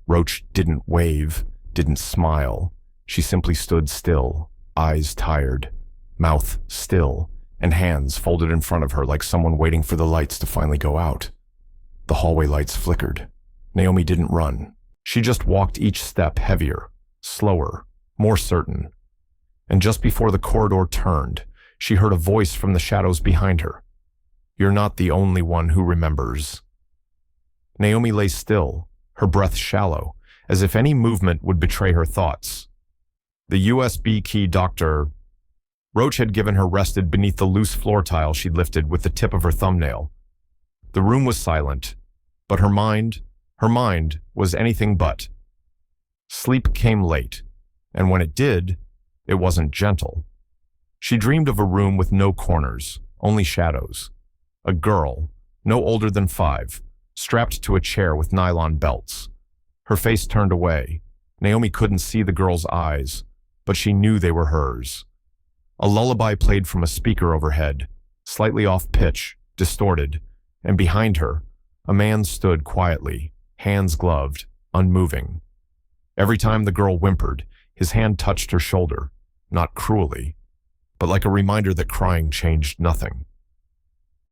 Roach didn't wave, didn't smile. She simply stood still, eyes tired, mouth still, and hands folded in front of her like someone waiting for the lights to finally go out. The hallway lights flickered. Naomi didn't run. She just walked each step heavier, slower, more certain. And just before the corridor turned, she heard a voice from the shadows behind her. "You're not the only one who remembers." Naomi lay still, her breath shallow, as if any movement would betray her thoughts. The USB key Dr. Roach had given her rested beneath the loose floor tile she'd lifted with the tip of her thumbnail. The room was silent, but her mind was anything but. Sleep came late, and when it did, it wasn't gentle. She dreamed of a room with no corners, only shadows. A girl, no older than 5, strapped to a chair with nylon belts. Her face turned away, Naomi couldn't see the girl's eyes, but she knew they were hers. A lullaby played from a speaker overhead, slightly off pitch, distorted, and behind her, a man stood quietly, hands gloved, unmoving. Every time the girl whimpered, his hand touched her shoulder, not cruelly, but like a reminder that crying changed nothing.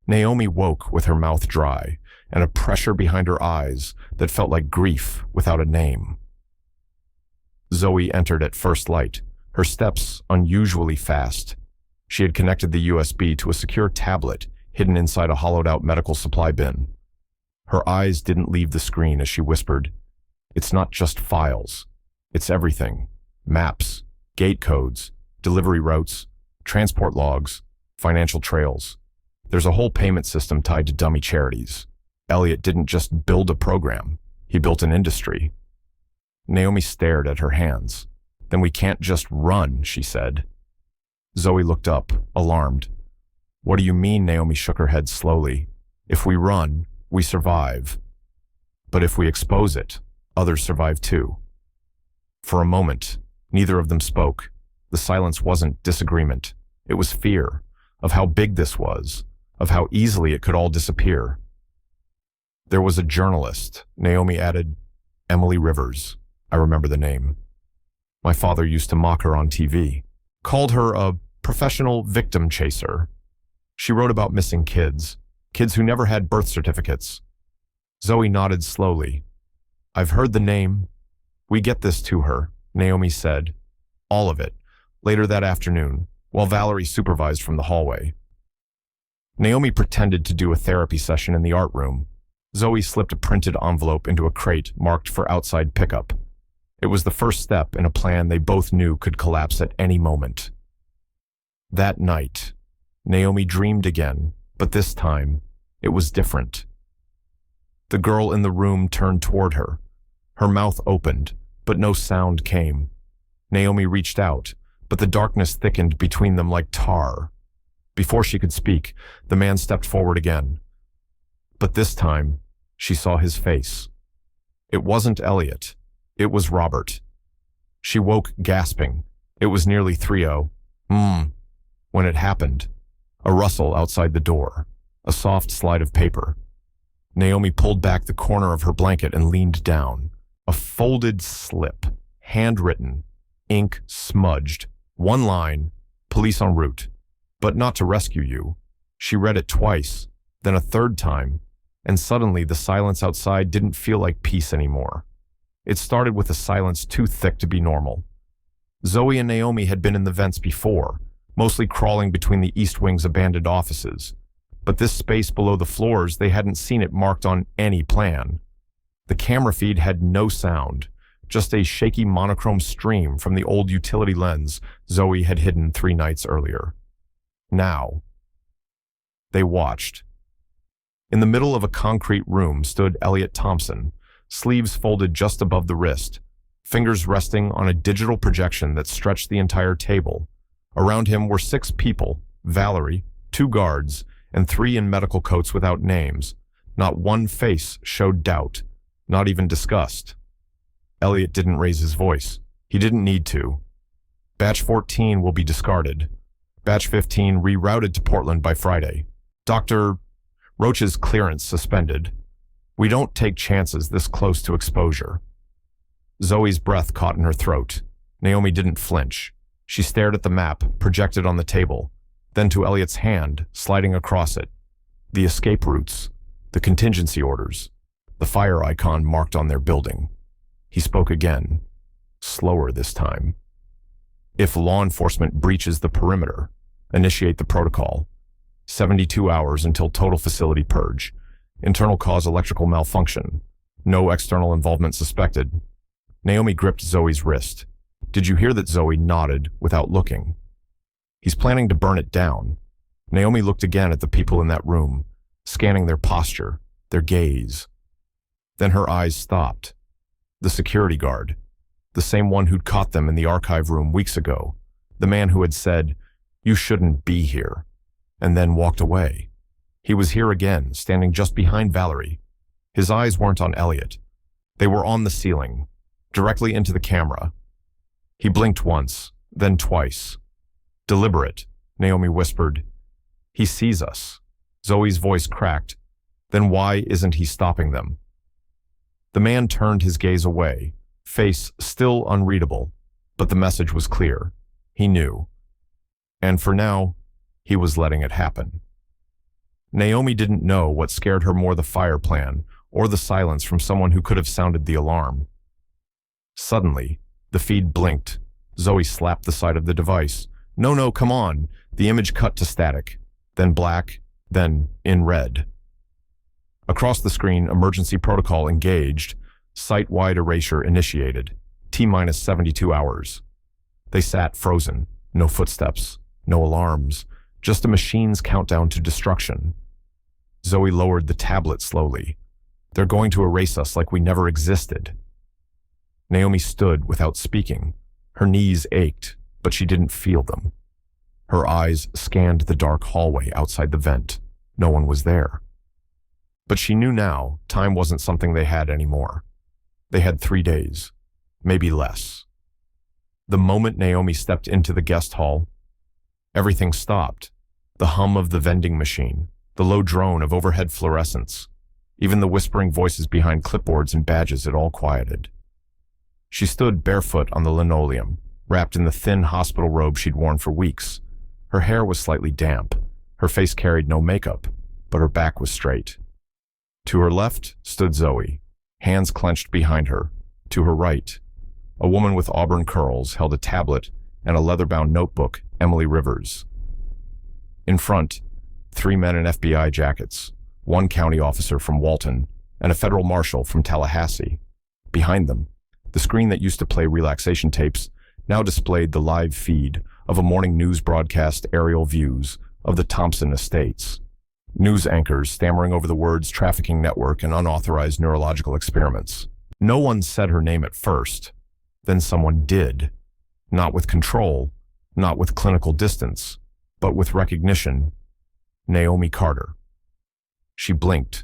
Naomi woke with her mouth dry and a pressure behind her eyes that felt like grief without a name. Zoe entered at first light, her steps unusually fast. She had connected the USB to a secure tablet hidden inside a hollowed-out medical supply bin. Her eyes didn't leave the screen as she whispered, "It's not just files. It's everything. Maps, gate codes, delivery routes, transport logs, financial trails. There's a whole payment system tied to dummy charities. Elliot didn't just build a program. He built an industry." Naomi stared at her hands. "Then we can't just run," she said. Zoe looked up, alarmed. "What do you mean?" Naomi shook her head slowly. "If we run, we survive. But if we expose it, others survive too." For a moment, neither of them spoke. The silence wasn't disagreement. It was fear of how big this was, of how easily it could all disappear. "There was a journalist," Naomi added. "Emily Rivers. I remember the name. My father used to mock her on TV. Called her a professional victim chaser. She wrote about missing kids who never had birth certificates." Zoe nodded slowly. "I've heard the name. We get this to her," Naomi said. "All of it, later that afternoon, while Valerie supervised from the hallway." Naomi pretended to do a therapy session in the art room. Zoe slipped a printed envelope into a crate marked for outside pickup. It was the first step in a plan they both knew could collapse at any moment. That night, Naomi dreamed again, but this time, it was different. The girl in the room turned toward her. Her mouth opened, but no sound came. Naomi reached out, but the darkness thickened between them like tar. Before she could speak, the man stepped forward again. But this time, she saw his face. It wasn't Elliot. It was Robert. She woke gasping. It was nearly 3:00. When it happened, a rustle outside the door, a soft slide of paper. Naomi pulled back the corner of her blanket and leaned down. A folded slip, handwritten, ink smudged. One line, "Police en route, but not to rescue you." She read it twice, then a third time, and suddenly the silence outside didn't feel like peace anymore. It started with a silence too thick to be normal. Zoe and Naomi had been in the vents before, mostly crawling between the East Wing's abandoned offices. But this space below the floors, they hadn't seen it marked on any plan. The camera feed had no sound, just a shaky monochrome stream from the old utility lens Zoe had hidden 3 nights earlier. Now, they watched. In the middle of a concrete room stood Elliot Thompson, sleeves folded just above the wrist, fingers resting on a digital projection that stretched the entire table. Around him were 6 people, Valerie, 2 guards, and 3 in medical coats without names. Not one face showed doubt, not even disgust. Elliot didn't raise his voice. He didn't need to. "Batch 14 will be discarded. Batch 15 rerouted to Portland by Friday. Dr. Roach's clearance suspended. We don't take chances this close to exposure." Zoe's breath caught in her throat. Naomi didn't flinch. She stared at the map projected on the table, then to Elliot's hand sliding across it. The escape routes, the contingency orders, the fire icon marked on their building. He spoke again, slower this time. "If law enforcement breaches the perimeter, initiate the protocol. 72 hours until total facility purge. Internal cause electrical malfunction. No external involvement suspected." Naomi gripped Zoe's wrist. "Did you hear that?" Zoe nodded without looking. "He's planning to burn it down." Naomi looked again at the people in that room, scanning their posture, their gaze. Then her eyes stopped. The security guard, the same one who'd caught them in the archive room weeks ago, the man who had said, "You shouldn't be here," and then walked away. He was here again, standing just behind Valerie. His eyes weren't on Elliot. They were on the ceiling, directly into the camera. He blinked once, then twice. Deliberate, Naomi whispered. He sees us. Zoe's voice cracked. Then why isn't he stopping them? The man turned his gaze away, face still unreadable, but the message was clear. He knew. And for now, he was letting it happen. Naomi didn't know what scared her more, the fire plan or the silence from someone who could have sounded the alarm. Suddenly, the feed blinked. Zoe slapped the side of the device. No, come on. The image cut to static, then black, then in red. Across the screen, emergency protocol engaged, site-wide erasure initiated, T-minus 72 hours. They sat frozen, no footsteps, no alarms, just a machine's countdown to destruction. Zoe lowered the tablet slowly. They're going to erase us like we never existed. Naomi stood without speaking. Her knees ached, but she didn't feel them. Her eyes scanned the dark hallway outside the vent. No one was there. But she knew now time wasn't something they had anymore. They had 3 days, maybe less. The moment Naomi stepped into the guest hall, everything stopped. The hum of the vending machine, the low drone of overhead fluorescence, even the whispering voices behind clipboards and badges, it all quieted. She stood barefoot on the linoleum, wrapped in the thin hospital robe she'd worn for weeks. Her hair was slightly damp. Her face carried no makeup, but her back was straight. To her left stood Zoe, hands clenched behind her. To her right, a woman with auburn curls held a tablet and a leather-bound notebook, Emily Rivers. In front, 3 men in FBI jackets, 1 county officer from Walton, and a federal marshal from Tallahassee. Behind them, the screen that used to play relaxation tapes now displayed the live feed of a morning news broadcast, aerial views of the Thompson estates. News anchors stammering over the words trafficking network and unauthorized neurological experiments. No one said her name at first. Then someone did. Not with control, not with clinical distance, but with recognition. Naomi Carter. She blinked.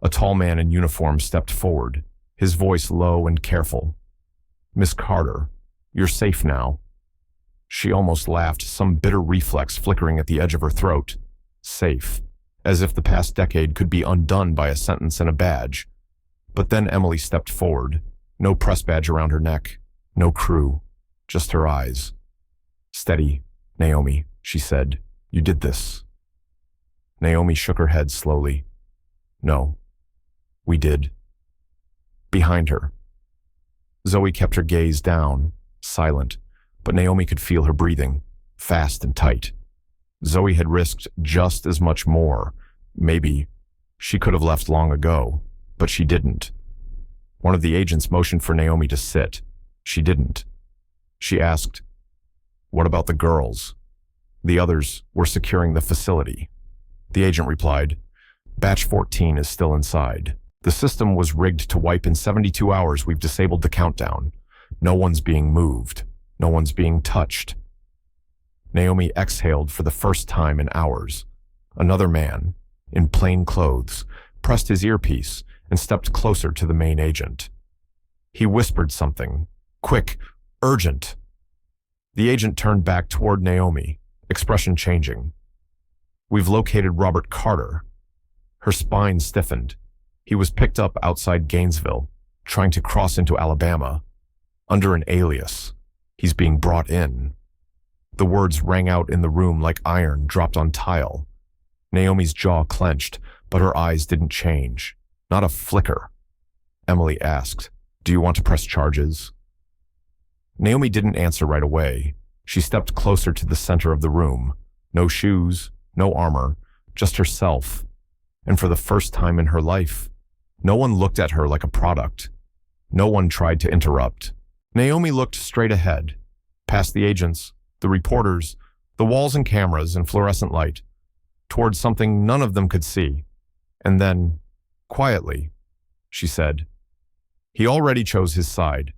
A tall man in uniform stepped forward, his voice low and careful. Miss Carter, you're safe now. She almost laughed, some bitter reflex flickering at the edge of her throat. Safe. As if the past decade could be undone by a sentence and a badge. But then Emily stepped forward. No press badge around her neck. No crew. Just her eyes. Steady, Naomi, she said. You did this. Naomi shook her head slowly. No. We did. Behind her. Zoe kept her gaze down, silent, but Naomi could feel her breathing, fast and tight. Zoe had risked just as much more. Maybe she could have left long ago, but she didn't. One of the agents motioned for Naomi to sit. She didn't. She asked, "What about the girls?" The others were securing the facility. The agent replied, "Batch 14 is still inside. The system was rigged to wipe in 72 hours. We've disabled the countdown. No one's being moved. No one's being touched." Naomi exhaled for the first time in hours. Another man, in plain clothes, pressed his earpiece and stepped closer to the main agent. He whispered something. Quick, urgent. The agent turned back toward Naomi, expression changing. "We've located Robert Carter." Her spine stiffened. He was picked up outside Gainesville, trying to cross into Alabama. Under an alias. He's being brought in. The words rang out in the room like iron dropped on tile. Naomi's jaw clenched, but her eyes didn't change. Not a flicker. Emily asked, "Do you want to press charges?" Naomi didn't answer right away. She stepped closer to the center of the room. No shoes, no armor, just herself. And for the first time in her life, no one looked at her like a product. No one tried to interrupt. Naomi looked straight ahead, past the agents, the reporters, the walls and cameras and fluorescent light, towards something none of them could see. And then, quietly, she said, "He already chose his side."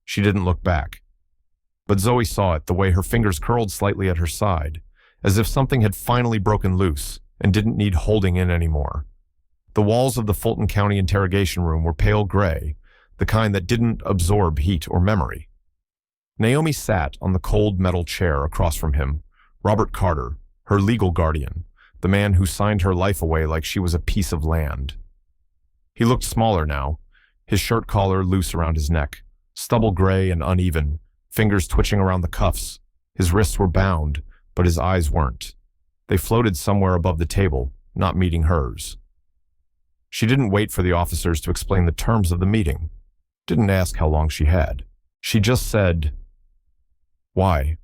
She didn't look back. But Zoe saw it, the way her fingers curled slightly at her side, as if something had finally broken loose and didn't need holding in anymore. The walls of the Fulton County interrogation room were pale gray, the kind that didn't absorb heat or memory. Naomi sat on the cold metal chair across from him, Robert Carter, her legal guardian, the man who signed her life away like she was a piece of land. He looked smaller now, his shirt collar loose around his neck, stubble gray and uneven, fingers twitching around the cuffs. His wrists were bound, but his eyes weren't. They floated somewhere above the table, not meeting hers. She didn't wait for the officers to explain the terms of the meeting, didn't ask how long she had. She just said, "Why?"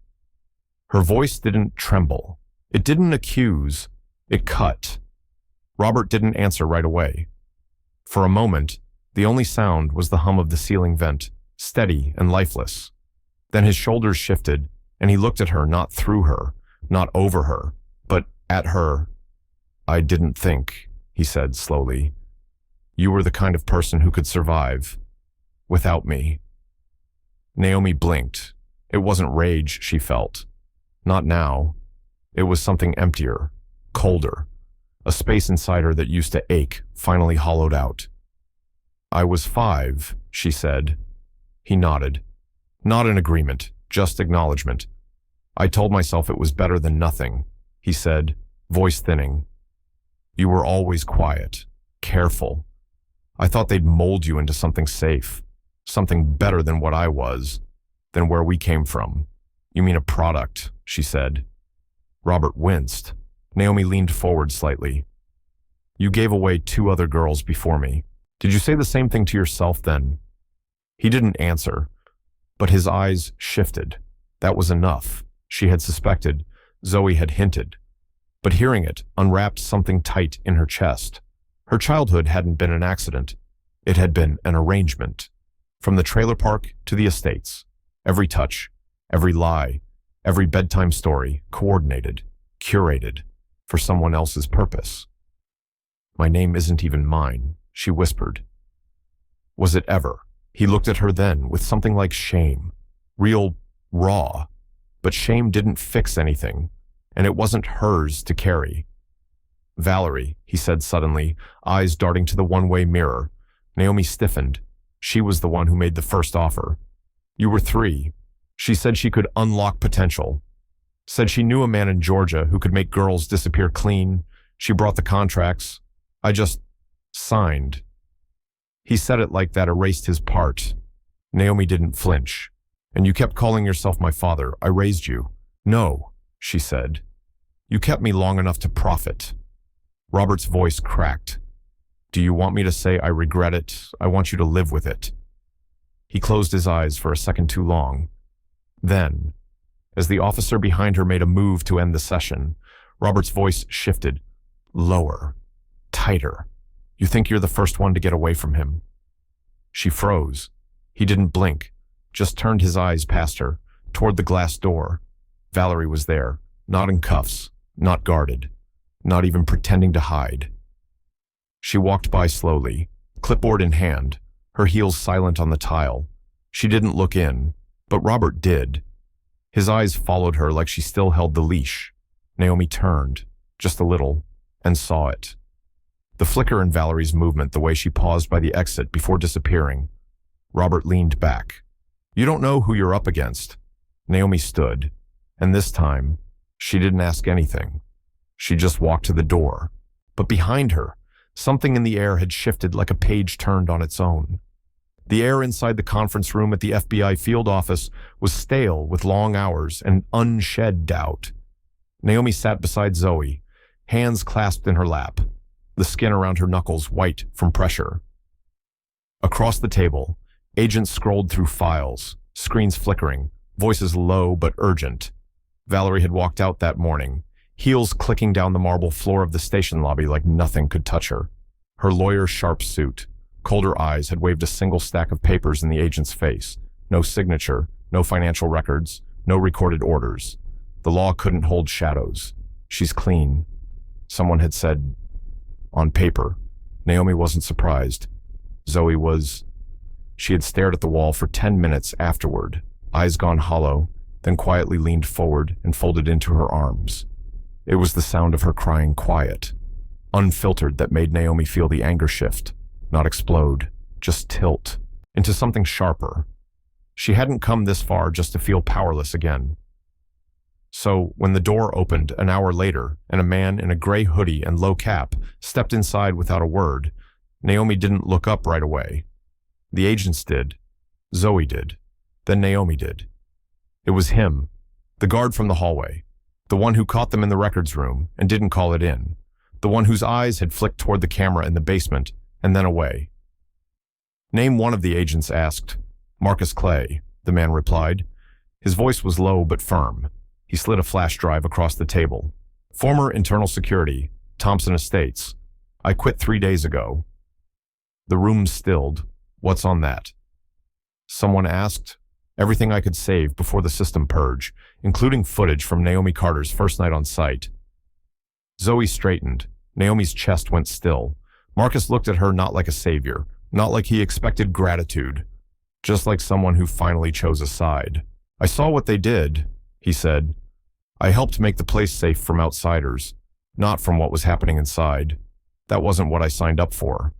Her voice didn't tremble. It didn't accuse. It cut. Robert didn't answer right away. For a moment, the only sound was the hum of the ceiling vent, steady and lifeless. Then his shoulders shifted, and he looked at her, not through her, not over her, but at her. "I didn't think," he said slowly. "You were the kind of person who could survive without me." Naomi blinked. It wasn't rage she felt. Not now. It was something emptier, colder. A space inside her that used to ache, finally hollowed out. "I was 5, she said. He nodded. Not in agreement, just acknowledgement. "I told myself it was better than nothing," he said, voice thinning. "You were always quiet, careful. I thought they'd mold you into something safe, something better than what I was, than where we came from." "You mean a product," she said. Robert winced. Naomi leaned forward slightly. "You gave away 2 other girls before me. Did you say the same thing to yourself then?" He didn't answer, but his eyes shifted. That was enough. She had suspected. Zoe had hinted. But hearing it unwrapped something tight in her chest. Her childhood hadn't been an accident. It had been an arrangement. From the trailer park to the estates. Every touch, every lie, every bedtime story, coordinated, curated, for someone else's purpose. "My name isn't even mine," she whispered. Was it ever? He looked at her then with something like shame. Real, raw. But shame didn't fix anything, and it wasn't hers to carry. "Valerie," he said suddenly, eyes darting to the one-way mirror. Naomi stiffened. She was the one who made the first offer. "You were 3. She said she could unlock potential. Said she knew a man in Georgia who could make girls disappear clean. She brought the contracts. I just signed." He said it like that erased his part. Naomi didn't flinch. "And you kept calling yourself my father. I raised you." "No," she said. "You kept me long enough to profit." Robert's voice cracked. "Do you want me to say I regret it? I want you to live with it." He closed his eyes for a second too long. Then, as the officer behind her made a move to end the session, Robert's voice shifted. Lower. Tighter. "You think you're the first one to get away from him?" She froze. He didn't blink, just turned his eyes past her, toward the glass door. Valerie was there, not in cuffs, not guarded, not even pretending to hide. She walked by slowly, clipboard in hand, her heels silent on the tile. She didn't look in, but Robert did. His eyes followed her like she still held the leash. Naomi turned, just a little, and saw it. The flicker in Valerie's movement, the way she paused by the exit before disappearing. Robert leaned back. "You don't know who you're up against." Naomi stood, and this time, she didn't ask anything. She just walked to the door. But behind her, something in the air had shifted like a page turned on its own. The air inside the conference room at the FBI field office was stale with long hours and unshed doubt. Naomi sat beside Zoe, hands clasped in her lap, the skin around her knuckles white from pressure. Across the table, agents scrolled through files, screens flickering, voices low but urgent. Valerie had walked out that morning, heels clicking down the marble floor of the station lobby like nothing could touch her. Her lawyer's sharp suit, colder eyes had waved a single stack of papers in the agent's face. No signature, no financial records, no recorded orders. The law couldn't hold shadows. "She's clean," someone had said. On paper. Naomi wasn't surprised. Zoe was. She had stared at the wall for 10 minutes afterward, eyes gone hollow, then quietly leaned forward and folded into her arms. It was the sound of her crying quiet, unfiltered, that made Naomi feel the anger shift, not explode, just tilt. into something sharper. She hadn't come this far just to feel powerless again. So, when the door opened an hour later and a man in a gray hoodie and low cap stepped inside without a word, Naomi didn't look up right away. The agents did. Zoe did. Then Naomi did. It was him, the guard from the hallway, the one who caught them in the records room and didn't call it in, the one whose eyes had flicked toward the camera in the basement and then away. Name one of the agents asked. Marcus Clay, the man replied. His voice was low but firm. He slid a flash drive across the table. Former internal security, Thompson Estates. I quit 3 days ago. The room stilled. What's on that? Someone asked. Everything I could save before the system purge, including footage from Naomi Carter's first night on site. Zoe straightened. Naomi's chest went still. Marcus looked at her not like a savior, not like he expected gratitude, just like someone who finally chose a side. I saw what they did, he said. I helped make the place safe from outsiders, not from what was happening inside. That wasn't what I signed up for.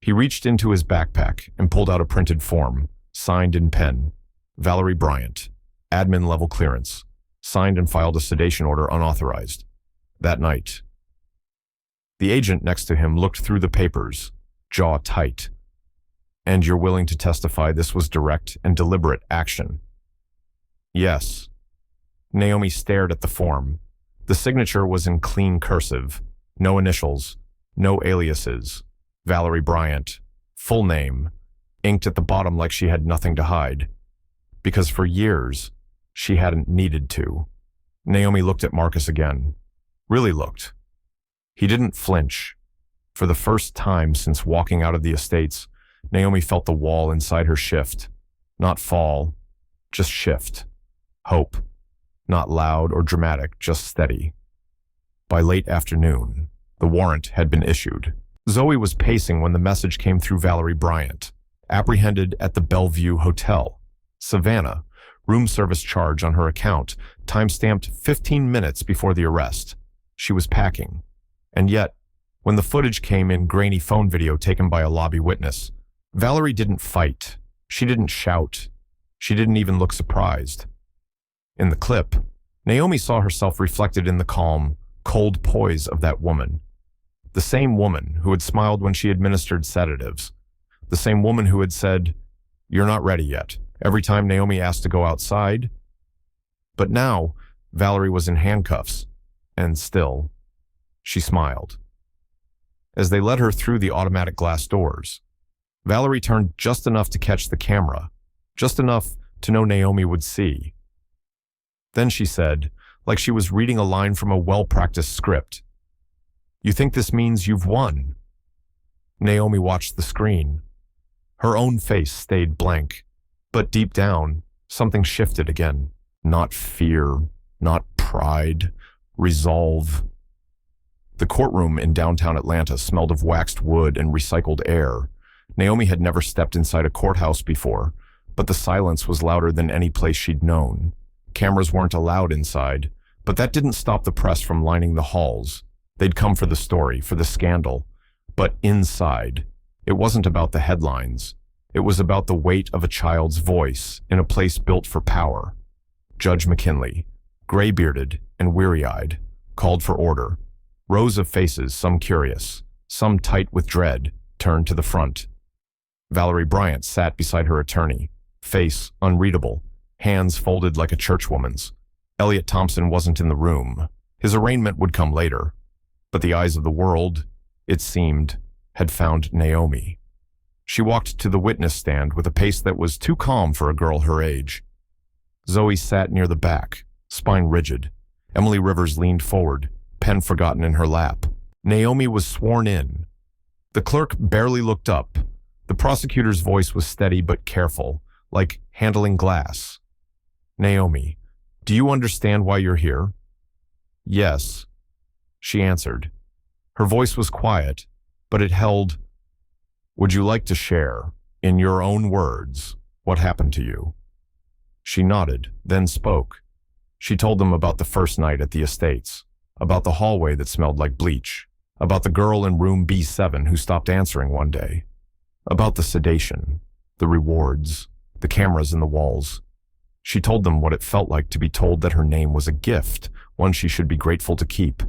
He reached into his backpack and pulled out a printed form, signed in pen. Valerie Bryant, admin level clearance, signed and filed a sedation order unauthorized. That night. The agent next to him looked through the papers, jaw tight. And you're willing to testify this was direct and deliberate action? Yes. Naomi stared at the form. The signature was in clean cursive, no initials, no aliases. Valerie Bryant, full name, inked at the bottom like she had nothing to hide. Because for years, she hadn't needed to. Naomi looked at Marcus again. Really looked. He didn't flinch. For the first time since walking out of the estates, Naomi felt the wall inside her shift. Not fall, just shift. Hope. Not loud or dramatic, just steady. By late afternoon, the warrant had been issued. Zoe was pacing when the message came through. Valerie Bryant, apprehended at the Bellevue Hotel. Savannah, room service charge on her account, time-stamped 15 minutes before the arrest. She was packing. And yet, when the footage came in grainy phone video taken by a lobby witness, Valerie didn't fight. She didn't shout. She didn't even look surprised. In the clip, Naomi saw herself reflected in the calm, cold poise of that woman. The same woman who had smiled when she administered sedatives. The same woman who had said, "You're not ready yet," every time Naomi asked to go outside. But now, Valerie was in handcuffs, and still, she smiled. As they led her through the automatic glass doors, Valerie turned just enough to catch the camera, just enough to know Naomi would see. Then she said, like she was reading a line from a well-practiced script, "You think this means you've won?" Naomi watched the screen. Her own face stayed blank, but deep down, something shifted again. Not fear, not pride, resolve. The courtroom in downtown Atlanta smelled of waxed wood and recycled air. Naomi had never stepped inside a courthouse before, but the silence was louder than any place she'd known. Cameras weren't allowed inside, but that didn't stop the press from lining the halls. They'd come for the story, for the scandal. But inside, it wasn't about the headlines. It was about the weight of a child's voice in a place built for power. Judge McKinley, gray-bearded and weary-eyed, called for order. Rows of faces, some curious, some tight with dread, turned to the front. Valerie Bryant sat beside her attorney, face unreadable, hands folded like a churchwoman's. Elliot Thompson wasn't in the room. His arraignment would come later. But the eyes of the world, it seemed, had found Naomi. She walked to the witness stand with a pace that was too calm for a girl her age. Zoe sat near the back, spine rigid. Emily Rivers leaned forward, pen forgotten in her lap. Naomi was sworn in. The clerk barely looked up. The prosecutor's voice was steady but careful, like handling glass. "Naomi, do you understand why you're here?" "Yes," she answered. Her voice was quiet, but it held, "Would you like to share, in your own words, what happened to you?" She nodded, then spoke. She told them about the first night at the estates, about the hallway that smelled like bleach, about the girl in room B7 who stopped answering one day, about the sedation. the rewards, the cameras in the walls. She told them what it felt like to be told that her name was a gift, one she should be grateful to keep.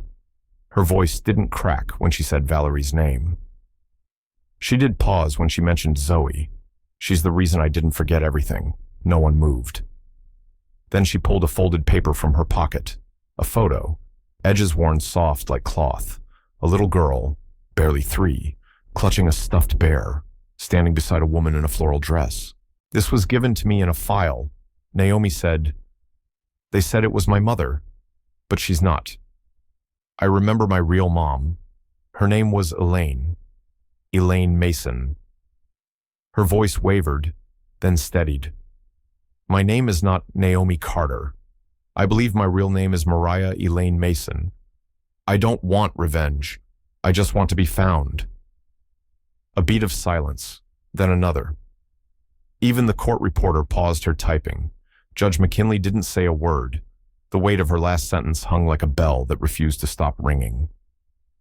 Her voice didn't crack when she said Valerie's name. She did pause when she mentioned Zoe. She's the reason I didn't forget everything. No one moved. Then she pulled a folded paper from her pocket. A photo, edges worn soft like cloth. A little girl, barely 3, clutching a stuffed bear, standing beside a woman in a floral dress. This was given to me in a file. Naomi said, "They said it was my mother, but she's not. I remember my real mom. Her name was Elaine Mason." Her voice wavered, then steadied. "My name is not Naomi Carter. I believe my real name is Mariah Elaine Mason. I don't want revenge. I just want to be found." A beat of silence, then another. Even the court reporter paused her typing. Judge McKinley didn't say a word. The weight of her last sentence hung like a bell that refused to stop ringing.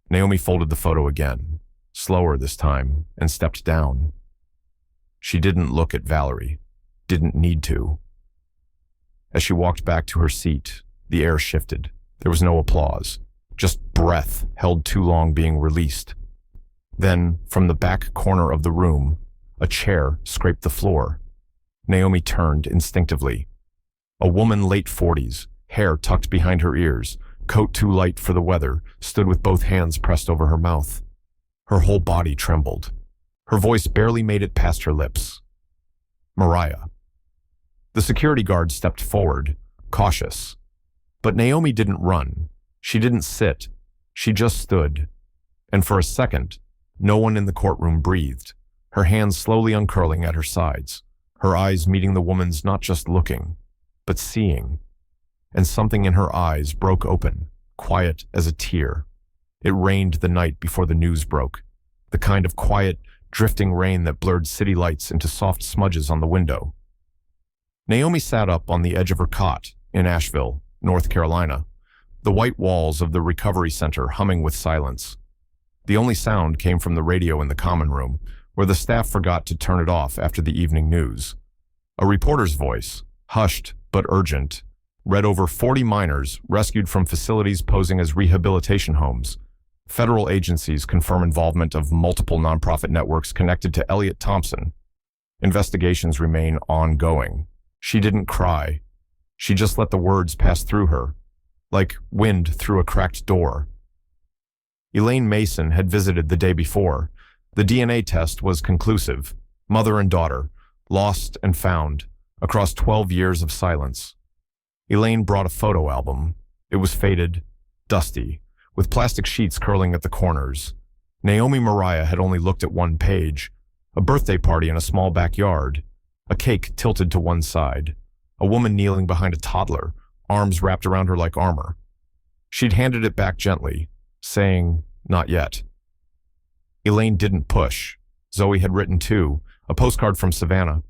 Naomi folded the photo again, slower this time, and stepped down. She didn't look at Valerie, didn't need to. As she walked back to her seat, the air shifted. There was no applause, just breath held too long being released. Then, from the back corner of the room, a chair scraped the floor. Naomi turned instinctively. A woman late 40s, hair tucked behind her ears, coat too light for the weather, stood with both hands pressed over her mouth. Her whole body trembled. Her voice barely made it past her lips. "Mariah." The security guard stepped forward, cautious. But Naomi didn't run. She didn't sit. She just stood. And for a second, no one in the courtroom breathed, her hands slowly uncurling at her sides, her eyes meeting the woman's, not just looking, but seeing. And something in her eyes broke open, quiet as a tear. It rained the night before the news broke, the kind of quiet, drifting rain that blurred city lights into soft smudges on the window. Naomi sat up on the edge of her cot in Asheville, North Carolina, the white walls of the recovery center humming with silence. The only sound came from the radio in the common room, where the staff forgot to turn it off after the evening news. A reporter's voice, hushed but urgent, read over 40 minors rescued from facilities posing as rehabilitation homes. Federal agencies confirm involvement of multiple nonprofit networks connected to Elliot Thompson. Investigations remain ongoing. She didn't cry. She just let the words pass through her, like wind through a cracked door. Elaine Mason had visited the day before. The DNA test was conclusive. Mother and daughter, lost and found, across 12 years of silence. Elaine brought a photo album. It was faded, dusty, with plastic sheets curling at the corners. Naomi Mariah had only looked at one page. A birthday party in a small backyard. A cake tilted to one side. A woman kneeling behind a toddler, arms wrapped around her like armor. She'd handed it back gently, saying, "Not yet." Elaine didn't push. Zoe had written too, a postcard from Savannah.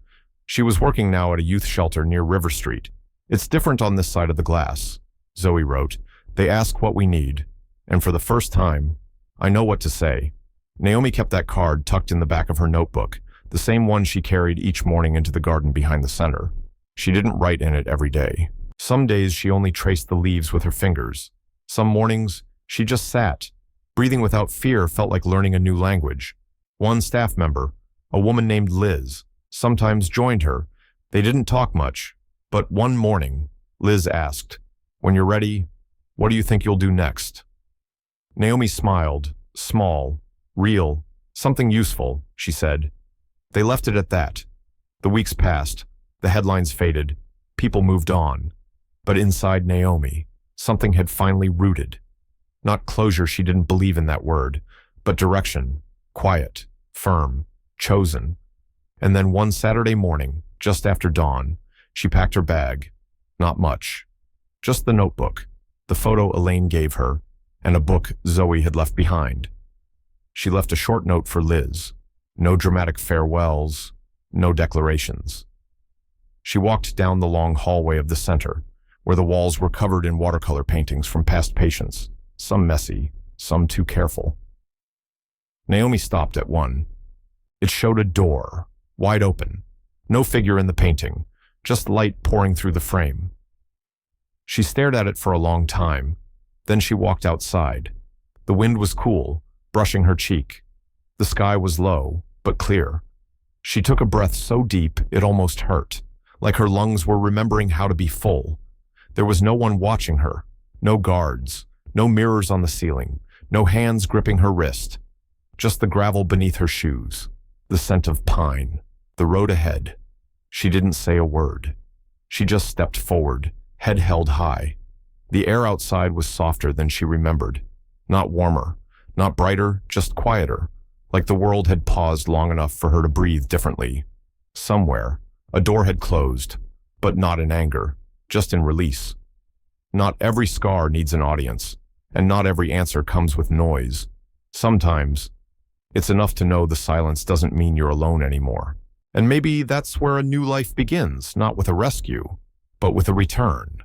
She was working now at a youth shelter near River Street. "It's different on this side of the glass," Zoe wrote. "They ask what we need. And for the first time, I know what to say." Naomi kept that card tucked in the back of her notebook, the same one she carried each morning into the garden behind the center. She didn't write in it every day. Some days she only traced the leaves with her fingers. Some mornings, she just sat. Breathing without fear felt like learning a new language. One staff member, a woman named Liz, sometimes joined her. They didn't talk much, but one morning, Liz asked, "When you're ready, what do you think you'll do next?" Naomi smiled, small, real, something useful, she said. They left it at that. The weeks passed, the headlines faded, people moved on. But inside Naomi, something had finally rooted. Not closure, she didn't believe in that word, but direction, quiet, firm, chosen. And then one Saturday morning, just after dawn, she packed her bag. Not much. Just the notebook, the photo Elaine gave her, and a book Zoe had left behind. She left a short note for Liz. No dramatic farewells, no declarations. She walked down the long hallway of the center, where the walls were covered in watercolor paintings from past patients, some messy, some too careful. Naomi stopped at one. It showed a door, wide open, No figure in the painting, just light pouring through the frame. She stared at it for a long time. Then she walked outside. The wind was cool, brushing her cheek. The sky was low, but clear. She took a breath so deep it almost hurt, like her lungs were remembering how to be full. There was no one watching her, no guards, no mirrors on the ceiling, no hands gripping her wrist. Just the gravel beneath her shoes, the scent of pine, the road ahead. She didn't say a word. She just stepped forward, head held high. The air outside was softer than she remembered. Not warmer, not brighter, just quieter, like the world had paused long enough for her to breathe differently. Somewhere, a door had closed, but not in anger, just in release. Not every scar needs an audience, and not every answer comes with noise. Sometimes, it's enough to know the silence doesn't mean you're alone anymore. And maybe that's where a new life begins, not with a rescue, but with a return.